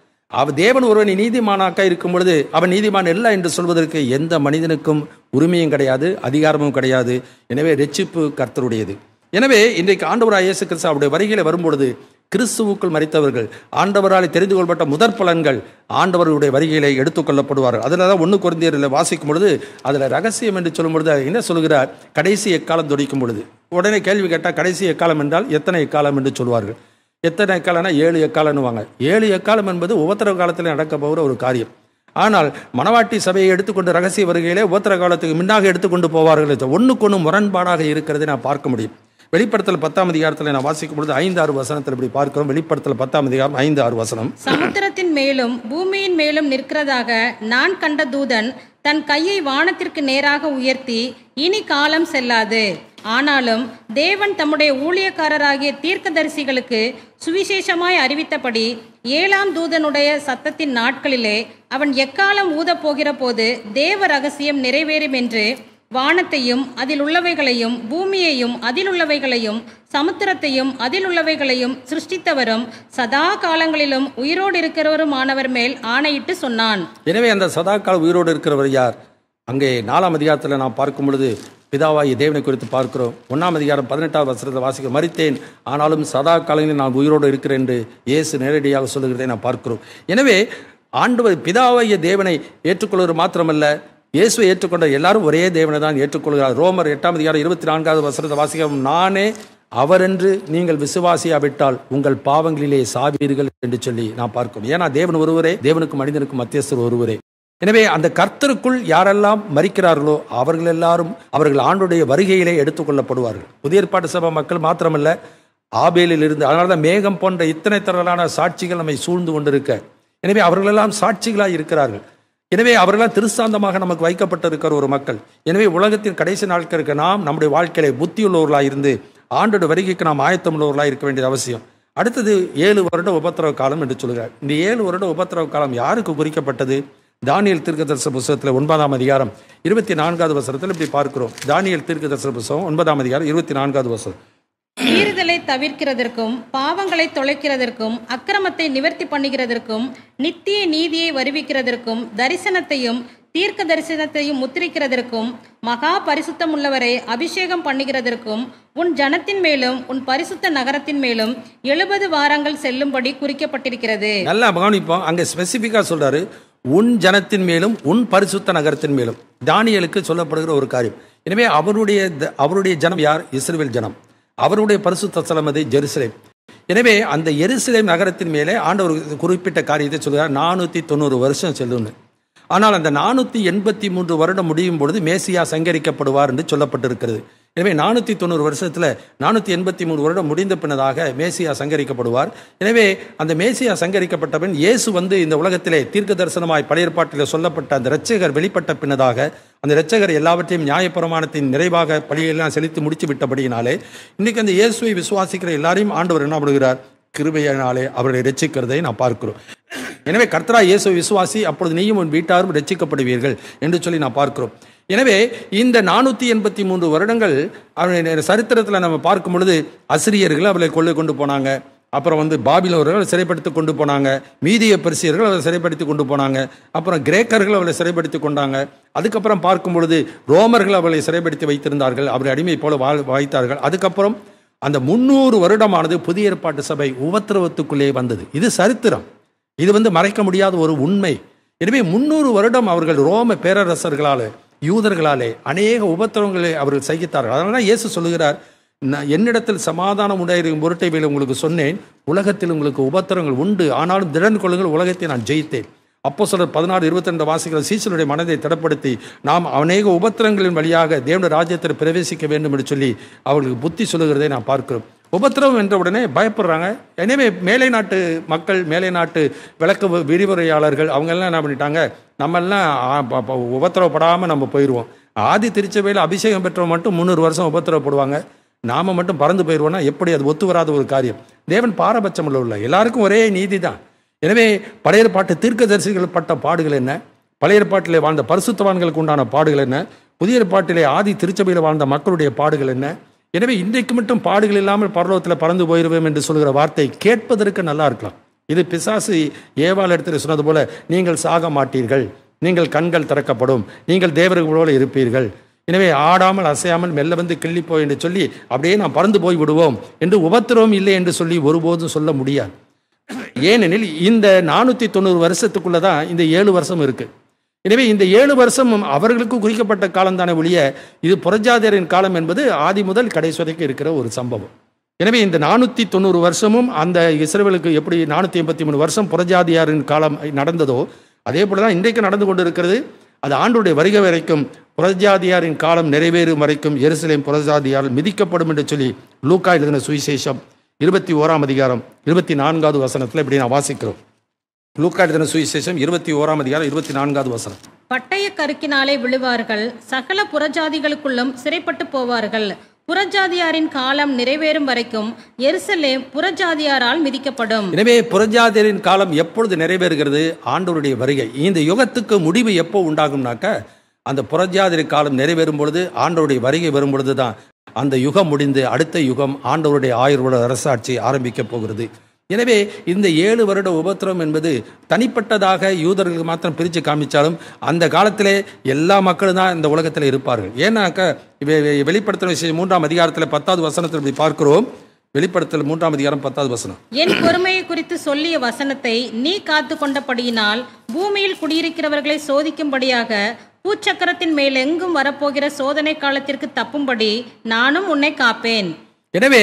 தேவன் ஒருவனை நீதிமானாக்க இருக்கும் பொழுது அவன் நீதிமான் அல்ல என்று சொல்வதற்கு எந்த மனிதனுக்கும் உரிமையும் கிடையாது, அதிகாரமும் கிடையாது. எனவே ரட்சிப்பு கர்த்தருடையது. எனவே இன்றைக்கு ஆண்டவராகிய இயேசு கிறிஸ்து அவருடைய வருகையில் வரும்பொழுது கிறிஸ்துவுக்குள் மரித்தவர்கள், ஆண்டவரால் தெரிந்து கொள்ளப்பட்ட முதற் பலன்கள் ஆண்டவருடைய வருகையிலே எடுத்துக்கொள்ளப்படுவார்கள். அதில் தான் 1 கொரிந்தியரில் வாசிக்கும் பொழுது அதில் ரகசியம் என்று சொல்லும் பொழுது என்ன சொல்கிறார்? கடைசி எக்காலம் துடிக்கும் பொழுது உடனே கேள்வி கேட்டால் கடைசி எக்காலம் என்றால் எத்தனை எக்காலம் என்று சொல்வார்கள். எத்தனை எக்காலம்னா 7 எக்காலம்னுவாங்க. 7 எக்காலம் என்பது உபத்திரவ காலத்தில் நடக்க போகிற ஒரு காரியம். ஆனால் மணவாட்டி சபையை எடுத்துக்கொண்டு ரகசிய வருகையிலே உபத்திரவ காலத்துக்கு முன்னாக எடுத்துக்கொண்டு போவார்கள். ஒன்றுக்கொன்று முரண்பாடாக இருக்கிறதை நான் பார்க்க முடியும். வெளிப்படுத்தல் 10ஆம் அதிகாரத்தில் நான் வாசிக்கும் பொழுது 5-6 வசனத்தில் இப்படி பார்க்கிறோம். வெளிப்படுத்தல் 10ஆம் அதிகாரம் 5-6 வசனம். சமுத்திரத்தின் மேலும் பூமியின் மேலும் நிற்கிறதாக நான் கண்ட தூதன் தன் கையை வானத்திற்கு நேராக உயர்த்தி, இனி காலம் செல்லாது, ஆனாலும் தேவன் தம்முடைய ஊழியக்காரராகிய தீர்க்கதரிசிகளுக்கு சுவிசேஷமாய் அறிவித்தபடி 7ஆம் தூதனுடைய சத்தத்தின் நாட்களிலே அவன் எக்காலம் ஊதப் போகிற போது தேவ ரகசியம் நிறைவேறும் என்று வானத்தையும் அதில் உள்ளவைகளையும் பூமியையும் அதில் உள்ளவைகளையும் சமுத்திரத்தையும் அதில் உள்ளவைகளையும் சிருஷ்டித்தவரும் சதா காலங்களிலும் உயிரோடு இருக்கிறவருமானவர் மேல் ஆணையிட்டு சொன்னான். எனவே அந்த சதா கால உயிரோடு இருக்கிறவர் யார்? அங்கே 4ஆம் அதிகாரத்தில் நாம் பார்க்கும் பொழுது பிதாவாகிய தேவனை குறித்து பார்க்கிறோம். 1ஆம் அதிகாரம் 18ஆவது வசனத்தில் வாசிக்க, மரித்தேன் ஆனாலும் சதா காலங்களில் நான் உயிரோடு இருக்கிறேன் என்று இயேசு நேரடியாக சொல்லுகிறதை நாம் பார்க்கிறோம். எனவே ஆண்டவர் பிதாவாகிய தேவனை ஏற்றுக்கொள்வது மாத்திரமல்ல, இயேசுவை ஏற்றுக்கொண்ட எல்லாரும் ஒரே தேவனை தான் ஏற்றுக்கொள்கிறார். ரோமர் 8ஆம் அதிகாரம் 24வது வசனத்தை வாசிக்க, நானே அவரென்று நீங்கள் விசுவாசியாவிட்டால் உங்கள் பாவங்களிலே சாவீர்கள் என்று சொல்லி நாம் பார்க்கிறோம். ஏன்னா தேவன் ஒருவரே, தேவனுக்கும் மனிதனுக்கும் மத்தியஸ்தர் ஒருவரே. எனவே அந்த கர்த்தருக்குள் யாரெல்லாம் மரிக்கிறார்களோ அவர்கள் எல்லாரும் அவர்கள் ஆண்டுடைய வருகையிலே எடுத்துக்கொள்ளப்படுவார்கள். புதிய ஏற்பாட்டு சபை மக்கள் மாத்திரமல்ல, ஆபேலில் இருந்து, அதனால்தான் மேகம் போன்ற இத்தனை தரலான சாட்சிகள் நம்மை சூழ்ந்து கொண்டிருக்க, எனவே அவர்களெல்லாம் சாட்சிகளாய் இருக்கிறார்கள். எனவே அவர்களால் திருசாந்தமாக நமக்கு வைக்கப்பட்டிருக்கிற ஒரு மக்கள். எனவே உலகத்தின் கடைசி நாட்களுக்கு நாம் நம்முடைய வாழ்க்கையில புத்தியுள்ளவர்களாக இருந்து ஆண்டோட வருகைக்கு நாம் ஆயத்தமுள்ளவர்களாக இருக்க வேண்டியது அவசியம். அடுத்தது 7 வருட உபத்திரவ காலம் என்று சொல்கிறார். இந்த 7 வருட உபத்திரவ காலம் யாருக்கு குறிக்கப்பட்டது? தானியேல் தீர்க்கதரிசன புத்தகத்தில் 9ஆம் அதிகாரம் 24வது வசனத்தில் இப்படி பார்க்கிறோம். தானியேல் தீர்க்கதரிசன புத்தகம் 9ஆம் அதிகாரம் 24வது வசனம். மீறுதலை தவிர்க்கிறதற்கும் பாவங்களை தொலைக்கிறதற்கும் அக்கிரமத்தை நிவர்த்தி பண்ணுகிறதற்கும் நித்திய நீதியை வருவிக்கிறதற்கும் தரிசனத்தையும் தீர்க்க தரிசனத்தையும் முத்திரிக்கிறதற்கும் மகா பரிசுத்தம் உள்ளவரை அபிஷேகம் பண்ணுகிறதற்கும் உன் ஜனத்தின் மேலும் உன் பரிசுத்த நகரத்தின் மேலும் 70 வாரங்கள் செல்லும்படி குறிக்கப்பட்டிருக்கிறது. நல்லா கவனிப்போம். அங்க ஸ்பெசிபிக்கா சொல்றாரு, உன் ஜனத்தின் மேலும் உன் பரிசுத்த நகரத்தின் மேலும். தானியேலுக்கு சொல்லப்படுகிற ஒரு காரியம். எனவே அவருடைய ஜனம் யார்? இஸ்ரவேல் ஜனம். அவருடைய பரிசுத்த ஸ்தலம் அது ஜெருசலேம். எனவே அந்த எருசலேம் நகரத்தின் மேலே ஆண்டவர் குறிப்பிட்ட காரியத்தை சொல்கிறார், 490 வருஷம் செல்லுன்னு. ஆனால் அந்த 483 வருடம் முடியும் பொழுது மேசியா சங்கரிக்கப்படுவார் என்று சொல்லப்பட்டிருக்கிறது. எனவே 490 வருஷத்துல 483 வருடம் முடிந்த பின்னதாக மேசியா சங்கரிக்கப்படுவார். எனவே அந்த மேசியா சங்கரிக்கப்பட்ட பின் இயேசு வந்து இந்த உலகத்திலே தீர்க்க தரிசனமாய் பழைய ஏற்பாட்டில் சொல்லப்பட்ட அந்த இரட்சகர் வெளிப்பட்ட பின்னதாக அந்த இரட்சகர் எல்லாவற்றையும் நியாயப்பிரமாணத்தின் நிறைவாக பலியெல்லாம் செலுத்தி முடித்து விட்டபடியினாலே இன்னைக்கு அந்த இயேசுவை விசுவாசிக்கிற எல்லாரையும் ஆண்டவர் என்ன பண்ணுகிறார்? கிருபையினாலே அவர்களை ரட்சிக்கிறதை நாம் பார்க்கிறோம். எனவே கர்த்தரா இயேசுவை விசுவாசி, அப்பொழுது நீயும் உன் வீட்டாரும் ரட்சிக்கப்படுவீர்கள் என்று சொல்லி நாம் பார்க்கிறோம். எனவே இந்த 483 வருடங்கள் சரித்திரத்தில் நம்ம பார்க்கும் பொழுது அசிரியர்கள் அவளை கொண்டு போனாங்க. அப்புறம் வந்து பாபிலோர்கள் சிறைப்படுத்தி கொண்டு போனாங்க. மீதிய பெர்சியர்கள் அவளை சிறைப்படுத்தி கொண்டு போனாங்க. அப்புறம் கிரேக்கர்கள் அவளை சிறைப்படுத்தி கொண்டாங்க. அதுக்கப்புறம் பார்க்கும் பொழுது ரோமர்கள் அவளை சிறைப்படுத்தி வைத்திருந்தார்கள், அவரை அடிமை போல வைத்தார்கள். அதுக்கப்புறம் அந்த 300 வருடமானது புதிய ஏற்பாட்டு சபை உபத்திரவத்துக்குள்ளே வந்தது. இது சரித்திரம், இது வந்து மறைக்க முடியாத ஒரு உண்மை. எனவே 300 வருடம் அவர்கள் ரோம பேரரசர்களாலே யூதர்களாலே அநேக உபத்திரவங்களை அவர்கள் சகித்தார்கள். அதனால தான் இயேசு சொல்லுகிறார், என்னிடத்தில் சமாதானம் உண்டாயிருக்கும் பொருட்டை உங்களுக்கு சொன்னேன், உலகத்தில் உங்களுக்கு உபத்திரங்கள் உண்டு, ஆனாலும் திடன் கொள்ளுங்கள், உலகத்தை நான் ஜெயித்தேன். அப்போஸ்தலர் 16:22 வாசிக்கிற சீசனுடைய மனதை திடப்படுத்தி நாம் அநேக உபத்திரங்களின் வழியாக தேவனுடைய ராஜ்யத்தில் பிரவேசிக்க வேண்டும் என்று சொல்லி அவர்களுக்கு புத்தி சொல்லுகிறதை நாம் பார்க்கிறோம். உபத்திரவம் என்ற உடனே பயப்படுறாங்க. எனவே மேலை நாட்டு மக்கள், மேலை நாட்டு விளக்க விரிவுரையாளர்கள் அவங்கெல்லாம் என்ன பண்ணிட்டாங்க, நம்மெல்லாம் உபத்திரவப்படாமல் நம்ம போயிடுவோம். ஆதி திருச்சபையில் அபிஷேகம் பெற்றவங்க மட்டும் 300 வருஷம் உபத்திரவப்படுவாங்க. நாம மட்டும் பறந்து போயிடுவோம்னா எப்படி? அது ஒத்து வராத ஒரு காரியம். தேவன் பாரபட்சம் உள்ள எல்லாருக்கும் ஒரே நீதி தான். எனவே பழைய ஏற்பாட்டு தீர்க்கதரிசிகள் பட்ட பாடுகள் என்ன, பழைய ஏற்பாட்டிலே வாழ்ந்த பரிசுத்தவான்களுக்கு உண்டான பாடுகள் என்ன, புதிய ஏற்பாட்டிலே ஆதி திருச்சபையில் வாழ்ந்த மக்களுடைய பாடுகள் என்ன. எனவே இன்றைக்கு மட்டும் பாடுகள் இல்லாமல் பரலோகத்தில் பறந்து போயிடுவோம் என்று சொல்கிற வார்த்தை கேட்பதற்கு நல்லா இருக்கலாம். இது பிசாசு ஏவாள் இடத்துல சொன்னது போல, நீங்கள் சாக மாட்டீர்கள், நீங்கள் கண்கள் திறக்கப்படும், நீங்கள் தேவர்களோடு இருப்பீர்கள், எனவே ஆடாமல் அசையாமல் மெல்ல வந்து கிள்ளிப்போய் என்று சொல்லி அப்படியே நாம் பறந்து போய் விடுவோம் என்று உபத்திரவம் இல்லை என்று சொல்லி ஒருபோதும் சொல்ல முடியாது. ஏனெனில் இந்த 490 வருஷத்துக்குள்ள தான் இந்த 7 வருஷம் இருக்கு. எனவே இந்த 7 வருஷம் அவர்களுக்கு குறிக்கப்பட்ட காலம் தானே ஒழிய இது புறஜாதியரின் காலம் என்பது ஆதி முதல் கடைசி வரைக்கும் இருக்கிற ஒரு சம்பவம். எனவே இந்த 490 வருஷமும் அந்த இஸ்ரவேலுக்கு எப்படி 483 வருஷம் புறஜாதியாரின் காலம் நடந்ததோ அதே போல தான் இன்றைக்கு நடந்து கொண்டு இருக்கிறது. அது ஆண்டுடைய வருகை வரைக்கும் புறஜாதியாரின் காலம் நிறைவேறும் வரைக்கும் எருசலேம் புறஜாதியார் மிதிக்கப்படும் என்று சொல்லி லூக்கா எழுதின சுவிசேஷம் 21ஆம் அதிகாரம் 24வது வசனத்தில் இப்படி நான் வாசிக்கிறோம். லூக்கா எழுதின சுவிசேஷம் 21ஆம் அதிகாரம் 24வது வசனம். பட்டய கருக்கினாலே விழுவார்கள், சகல புறஜாதிகளுக்குள்ளும் சிறைப்பட்டு போவார்கள். புறஜாதியாரின் காலம் நிறைவேறும் வரைக்கும் எருசலேம் புறஜாதியாரால் மிதிக்கப்படும். எனவே புறஜாதியாரின் காலம் எப்பொழுது நிறைவேறுகிறது? ஆண்டவருடைய வருகை. இந்த யுகத்துக்கு முடிவு எப்போ உண்டாகும்னாக்க அந்த புறஜாதியாரின் காலம் நிறைவேறும் பொழுது, ஆண்டவருடைய வருகை வரும் பொழுது தான் அந்த யுகம் முடிந்து அடுத்த யுகம் ஆண்டவருடைய 1000 வருட அரசாட்சி ஆரம்பிக்க போகிறது. எனவே இந்த 7 வருட உபத்திரம் என்பது தனிப்பட்டதாக யூதர்களுக்கு மாத்திரம் பிரித்து காமிச்சாலும் அந்த காலத்திலே எல்லா மக்களும் தான் இந்த உலகத்தில் இருப்பார்கள். ஏன்னாக்க வெளிப்படுத்தல் விஷயம் 3ஆம் அதிகாரத்தில் 10வது வசனத்தில் இப்படி பார்க்கிறோம். வெளிப்படுத்தல் 3ஆம் அதிகாரம் 10வது வசனம். என் பொறுமையை குறித்து சொல்லிய வசனத்தை நீ காத்து கொண்டபடியினால் பூமியில் குடியிருக்கிறவர்களை சோதிக்கும்படியாக பூச்சக்கரத்தின் மேல் எங்கும் வரப்போகிற சோதனை காலத்திற்கு தப்பும்படி நானும் உன்னை காப்பேன். எனவே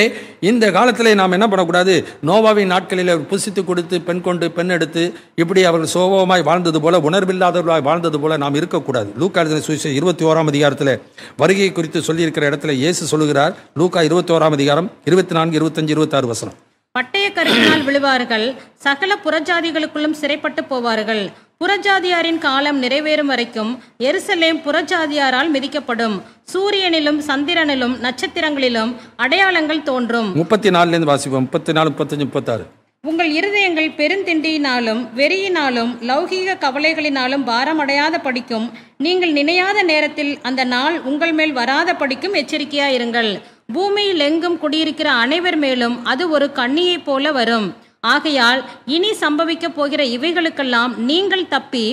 இந்த காலத்தில் நாம் என்ன பண்ணக்கூடாது? நோவாவின் நாட்களில் புசித்து கொடுத்து பெண் கொண்டு பெண் எடுத்து இப்படி அவர்கள் சோகமாய் வாழ்ந்தது போல, உணர்வில்லாதவர்களாய் வாழ்ந்தது போல நாம் இருக்கக்கூடாது. லூக்கா எழுதின சுவிசேஷம் 21ஆம் அதிகாரத்தில் வருகை குறித்து சொல்லியிருக்கிற இடத்துல இயேசு சொல்லுகிறார். லூக்கா 21ஆம் அதிகாரம் 24, 25, 26 வசனம். பட்டய கருக்கினால் விழுவார்கள், சகல புறஜாதிகளுக்குள்ளும் சிறைப்பட்டு போவார்கள். புறஜாதியாரின் காலம் நிறைவேறும் வரைக்கும் எருசலேம் புறஜாதியாரால் மிதிக்கப்படும். சூரியனிலும் சந்திரனிலும் நட்சத்திரங்களிலும் அடையாளங்கள் தோன்றும். 34 வாசிப்போம். 34, 35, 36. உங்கள் இருதயங்கள் பெருந்திண்டியினாலும் வெறியினாலும் லௌகீக கவலைகளினாலும் பாரமடையாத படிக்கும் நீங்கள் நினையாத நேரத்தில் அந்த நாள் உங்கள் மேல் வராத படிக்கும் எச்சரிக்கையாயிருங்கள். பூமியில் எங்கும் குடியிருக்கிற அனைவர் மேலும் அது ஒரு கண்ணியைப் போல வரும். ஆகையால் இனி சம்பவிக்க போகிற இவைகளுக்கெல்லாம் நீங்கள் தப்பி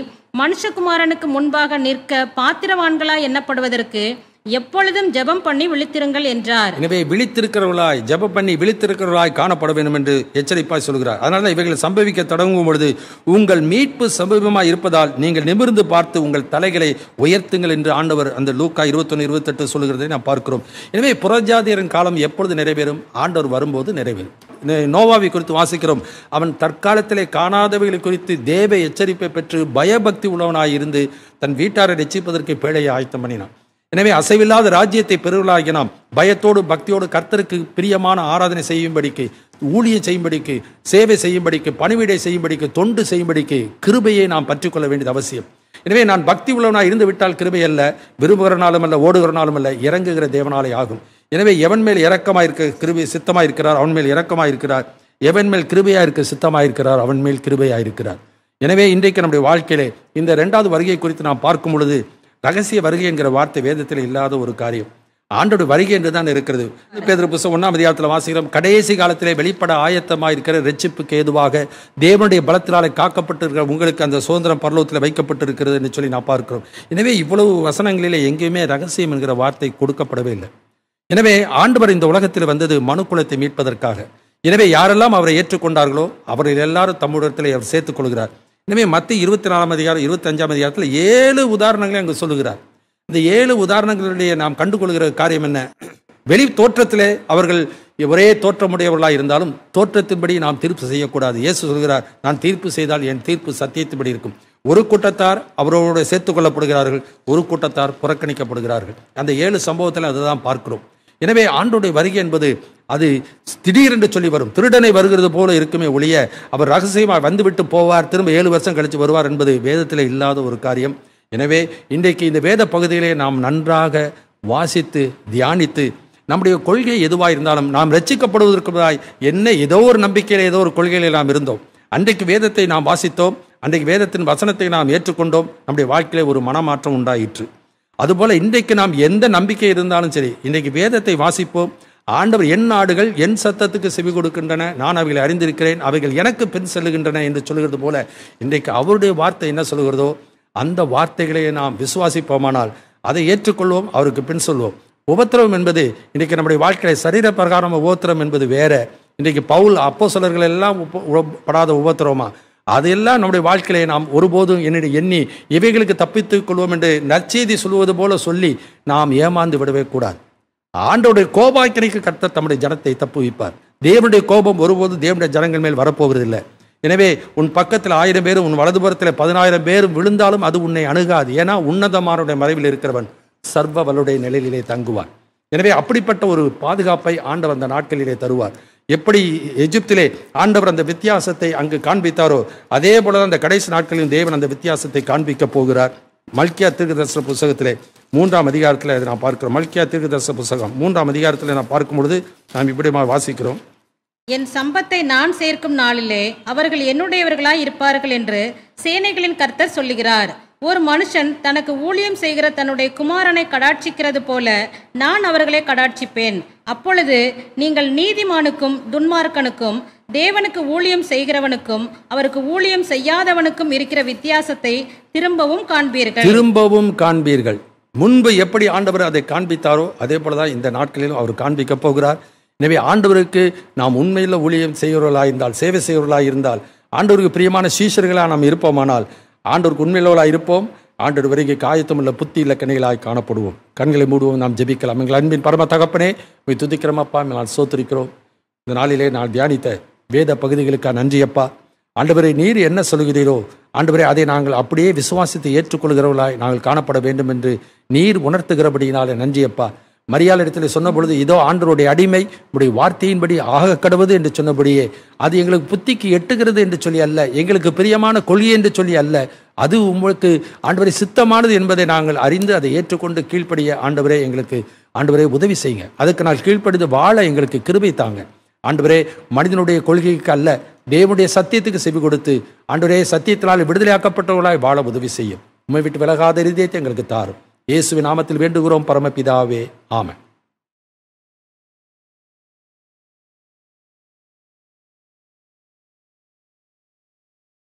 மனுஷகுமாரனுக்கு முன்பாக நிற்க பாத்திரவான்களாய் எண்ணப்படுவதற்கு எப்பொழுதும் ஜெபம் பண்ணி விழித்திருங்கள் என்றார். எனவே விழித்திருக்கிறவர்களாய் ஜெபம் பண்ணி விழித்திருக்கிறவர்களாய் காணப்பட வேண்டும் என்று எச்சரிப்பாய் சொல்கிறார். அதனால இவைகள் சம்பவிக்க தொடங்கும் பொழுது உங்கள் மீட்பு சம்பவமாய் இருப்பதால் நீங்கள் நிமிர்ந்து பார்த்து உங்கள் தலைகளை உயர்த்துங்கள் என்று ஆண்டவர் அந்த லூக்கா 21, 28 சொல்லுகிறதை நாம் பார்க்கிறோம். எனவே புறஜாதியரின் காலம் எப்பொழுது நிறைவேறும்? ஆண்டவர் வரும்போது நிறைவேறும். நோவாவை குறித்து வாசிக்கிறோம். அவன் தற்காலத்திலே காணாதவைகளை குறித்து தேவ எச்சரிப்பை பெற்று பயபக்தி உள்ளவனாய் இருந்து தன் வீட்டாரை ரட்சிப்பதற்கு பேழையை ஆயத்தம் பண்ணினான். எனவே அசைவில்லாத ராஜ்யத்தை பெறுவர்களாகிய நாம் பயத்தோடு பக்தியோடு கர்த்தருக்கு பிரியமான ஆராதனை செய்யும்படிக்கு, ஊழியம் செய்யும்படிக்கு, சேவை செய்யும்படிக்கு, பணிவிடை செய்யும்படிக்கு, தொண்டு செய்யும்படிக்கு கிருபையை நாம் பற்றிக்கொள்ள வேண்டியது அவசியம். எனவே நான் பக்தி உள்ளவனாக இருந்து விட்டால் கிருபை அல்ல, விரும்புகிறனாலும் அல்ல, ஓடுகிறனாலும் அல்ல, இறங்குகிற தேவனாலே ஆகும். எனவே எவன் மேல் இரக்கமாயிருக்க கிருபை சித்தமாயிருக்கிறார் அவன் மேல் இரக்கமாயிருக்கிறார், எவன் மேல் கிருபையாயிருக்க சித்தமாயிருக்கிறார் அவன் மேல் கிருபையாயிருக்கிறார். எனவே இன்றைக்கு நம்முடைய வாழ்க்கையிலே இந்த 2வது வருகை குறித்து நாம் பார்க்கும் பொழுது ரகசிய வருகை என்கிற வார்த்தை வேதத்தில் இல்லாத ஒரு காரியம். ஆண்டோடைய வருகை என்று தான் இருக்கிறது. பேதுரு புத்தகம் 1ஆம் அதிகாரத்தில் வாசிக்கிறோம். கடைசி காலத்திலே வெளிப்பட ஆயத்தமாக இருக்கிற ரட்சிப்புக்கு ஏதுவாக தேவனுடைய பலத்தினாலே காக்கப்பட்டிருக்கிற உங்களுக்கு அந்த சுதந்திரம் பரலோகத்தில் வைக்கப்பட்டிருக்கிறது என்று சொல்லி நான் பார்க்கிறோம். எனவே இவ்வளவு வசனங்களிலே எங்கேயுமே ரகசியம் என்கிற வார்த்தை கொடுக்கப்படவே இல்லை. எனவே ஆண்டவர் இந்த உலகத்தில் வந்தது மனுக்குலத்தை மீட்பதற்காக. எனவே யாரெல்லாம் அவரை ஏற்றுக்கொண்டார்களோ அவர்கள் எல்லாரும் தம்முடத்திலே அவர் சேர்த்துக் கொள்கிறார். எனவே மத்திய 24ஆம் அதிகாரம் 25ஆம் அதிகாரத்தில் 7 உதாரணங்களை அங்கு சொல்லுகிறார். இந்த 7 உதாரணங்களுடைய நாம் கண்டுகொள்கிற காரியம் என்ன? வெளி தோற்றத்திலே அவர்கள் ஒரே தோற்றமுடையவர்களாக இருந்தாலும் தோற்றத்தின்படி நாம் தீர்ப்பு செய்யக்கூடாது. இயேசு சொல்கிறார், நான் தீர்ப்பு செய்தால் என் தீர்ப்பு சத்தியத்தின்படி இருக்கும். ஒரு கூட்டத்தார் அவரோடு சேர்த்துக் கொள்ளப்படுகிறார்கள், ஒரு கூட்டத்தார் புறக்கணிக்கப்படுகிறார்கள். அந்த 7 சம்பவத்தில் அதை தான் பார்க்கிறோம். எனவே ஆண்டோடைய வருகை என்பது அது திடீரென்று சொல்லி வரும். திருடனை வருகிறது போல இருக்குமே ஒழிய அவர் ரகசியமாக வந்துவிட்டு போவார், திரும்ப 7 வருஷம் கழித்து வருவார் என்பது வேதத்தில் இல்லாத ஒரு காரியம். எனவே இன்றைக்கு இந்த வேத பகுதியிலே நாம் நன்றாக வாசித்து தியானித்து நம்முடைய கொள்கை எதுவாக இருந்தாலும் நாம் ரட்சிக்கப்படுவதற்குதாய் என்ன ஏதோ ஒரு நம்பிக்கையில் ஏதோ ஒரு கொள்கையில் நாம் இருந்தோம். அன்றைக்கு வேதத்தை நாம் வாசித்தோம், அன்றைக்கு வேதத்தின் வசனத்தை நாம் ஏற்றுக்கொண்டோம், நம்முடைய வாழ்க்கையிலே ஒரு மனமாற்றம் உண்டாயிற்று. அதுபோல இன்றைக்கு நாம் எந்த நம்பிக்கை இருந்தாலும் சரி, இன்றைக்கு வேதத்தை வாசிப்போம். ஆண்டவர் என் நாடுகள் என் சத்தத்துக்கு செவி கொடுக்கின்றன, நான் அவைகளை அறிந்திருக்கிறேன், அவைகள் எனக்கு பின் செல்லுகின்றன என்று சொல்கிறது போல இன்றைக்கு அவருடைய வார்த்தை என்ன சொல்கிறதோ அந்த வார்த்தைகளை நாம் விசுவாசிப்போமானால் அதை ஏற்றுக்கொள்வோம், அவருக்கு பின் சொல்வோம். உபத்திரவம் என்பது இன்றைக்கு நம்முடைய வாழ்க்கையில் சரீர பிரகாரம் உபத்திரம் என்பது வேற. இன்றைக்கு பவுல் அப்போஸ்தலர்கள் எல்லாம் படாத உபத்திரவமா, அதெல்லாம் நம்முடைய வாழ்க்கையிலே நாம் ஒருபோதும் எண்ணி இவைகளுக்கு தப்பித்துக் கொள்வோம் என்று நற்செய்தி சொல்வது போல சொல்லி நாம் ஏமாந்து விடவே கூடாது. ஆண்டவருடைய கோபாக்கினைக்கு கர்த்தர் தம்முடைய ஜனத்தை தப்புவிப்பார். தேவனுடைய கோபம் ஒருபோதும் தேவனுடைய ஜனங்கள் மேல் வரப்போவதில்லை. எனவே உன் பக்கத்தில் 1000 பேரும் உன் வலதுபுறத்தில் 10,000 பேரும் விழுந்தாலும் அது உன்னை அணுகாது. ஏன்னா உன்னதமானுடைய மறைவில் இருக்கிறவன் சர்வ வலுடைய நிலையிலே தங்குவான். எனவே அப்படிப்பட்ட ஒரு பாதுகாப்பை ஆண்டவர் அந்த நாட்களிலே தருவார். எப்படி எகிப்திலே ஆண்டவர் அந்த வித்தியாசத்தை அங்கு காண்பித்தாரோ அதே போல அந்த கடைசி நாட்களில் தேவன் அந்த வித்தியாசத்தை காண்பிக்க போகிறார். மல்கியா தீர்க்கதரிசன புத்தகத்திலே 3ஆம் அதிகாரத்தில் அதை நாம் பார்க்கிறோம். மல்கியா தீர்க்கதரிசன புத்தகம் 3ஆம் அதிகாரத்தில் நாம் பார்க்கும் பொழுது நாம் இப்படி வாசிக்கிறோம். என் சம்பத்தை நான் சேர்க்கும் நாளிலே அவர்கள் என்னுடையவர்களாய் இருப்பார்கள் என்று சேனைகளின் கர்த்தர் சொல்லுகிறார். ஒரு மனுஷன் தனக்கு ஊழியம் செய்கிற தன்னுடைய குமாரனை கடாட்சிக்கிறது போல நான் அவர்களை கடாட்சிப்பேன். அப்பொழுது நீங்கள் நீதிமானுக்கும் துன்மார்க்கனுக்கும் தேவனுக்கு ஊழியம் செய்கிறவனுக்கும் அவருக்கு ஊழியம் செய்யாதவனுக்கும் இருக்கிற வித்தியாசத்தை திரும்பவும் காண்பீர்கள். முன்பு எப்படி ஆண்டவர் அதை காண்பித்தாரோ அதே போலதான் இந்த நாட்களிலும் அவர் காண்பிக்க போகிறார். எனவே ஆண்டவருக்கு நாம் உண்மையில் ஊழியம் செய்கிறவர்களாக இருந்தால், சேவை செய்கிறவர்களாக இருந்தால், ஆண்டவருக்கு பிரியமான சீஷர்களாக நாம் இருப்போமானால் ஆண்டவருக்கு உண்மையுள்ளவர்களாக இருப்போம். ஆண்டவர் வரைக்கும் காயத்தமுள்ள புத்தி இலக்கணிகளாக காணப்படுவோம். கண்களை மூடுவோம், நாம் ஜெபிக்கலாம். எங்கள் அன்பின் பரம தகப்பனே, போய் துதிக்கிறோமப்பா, நான் சோத்திருக்கிறோம். இந்த நாளிலே நான் தியானித்த வேத பகுதிகளுக்காக நன்றியப்பா. ஆண்டவரே, நீர் என்ன சொல்கிறீரோ ஆண்டவரே அதை நாங்கள் அப்படியே விசுவாசித்து ஏற்றுக்கொள்கிறவர்களாய் நாங்கள் காணப்பட வேண்டும் என்று நீர் உணர்த்துகிறபடியினாலே நன்றியப்பா. மரியாள் இடத்துல சொன்ன பொழுது இதோ ஆண்டவருடைய அடிமை உடைய வார்த்தையின்படி ஆக கடவுது என்று சொன்னபடியே அது எங்களுக்கு புத்திக்கு எட்டுகிறது என்று சொல்லி அல்ல, எங்களுக்கு பிரியமான கொள்கை என்று சொல்லி அல்ல, அது உங்களுக்கு ஆண்டவரை சித்தமானது என்பதை நாங்கள் அறிந்து அதை ஏற்றுக்கொண்டு கீழ்ப்படிய ஆண்டவரே எங்களுக்கு ஆண்டவரே உதவி செய்யுங்க. அதுக்கு நான் கீழ்ப்படிந்து வாழ எங்களுக்கு கிருபை தாங்க. ஆண்டவரே, மனிதனுடைய கொள்கைக்கு அல்ல தேவனுடைய சத்தியத்துக்கு செவி கொடுத்து ஆண்டவரே சத்தியத்தினால் விடுதலையாக்கப்பட்டவர்களாய் வாழ உதவி செய்யும். உம்மை விட்டு விலகாத இருதயத்தை எங்களுக்கு தாரும். இயேசுவின் நாமத்தில் வேண்டுகிறோம் பரமபிதாவே, ஆமென்.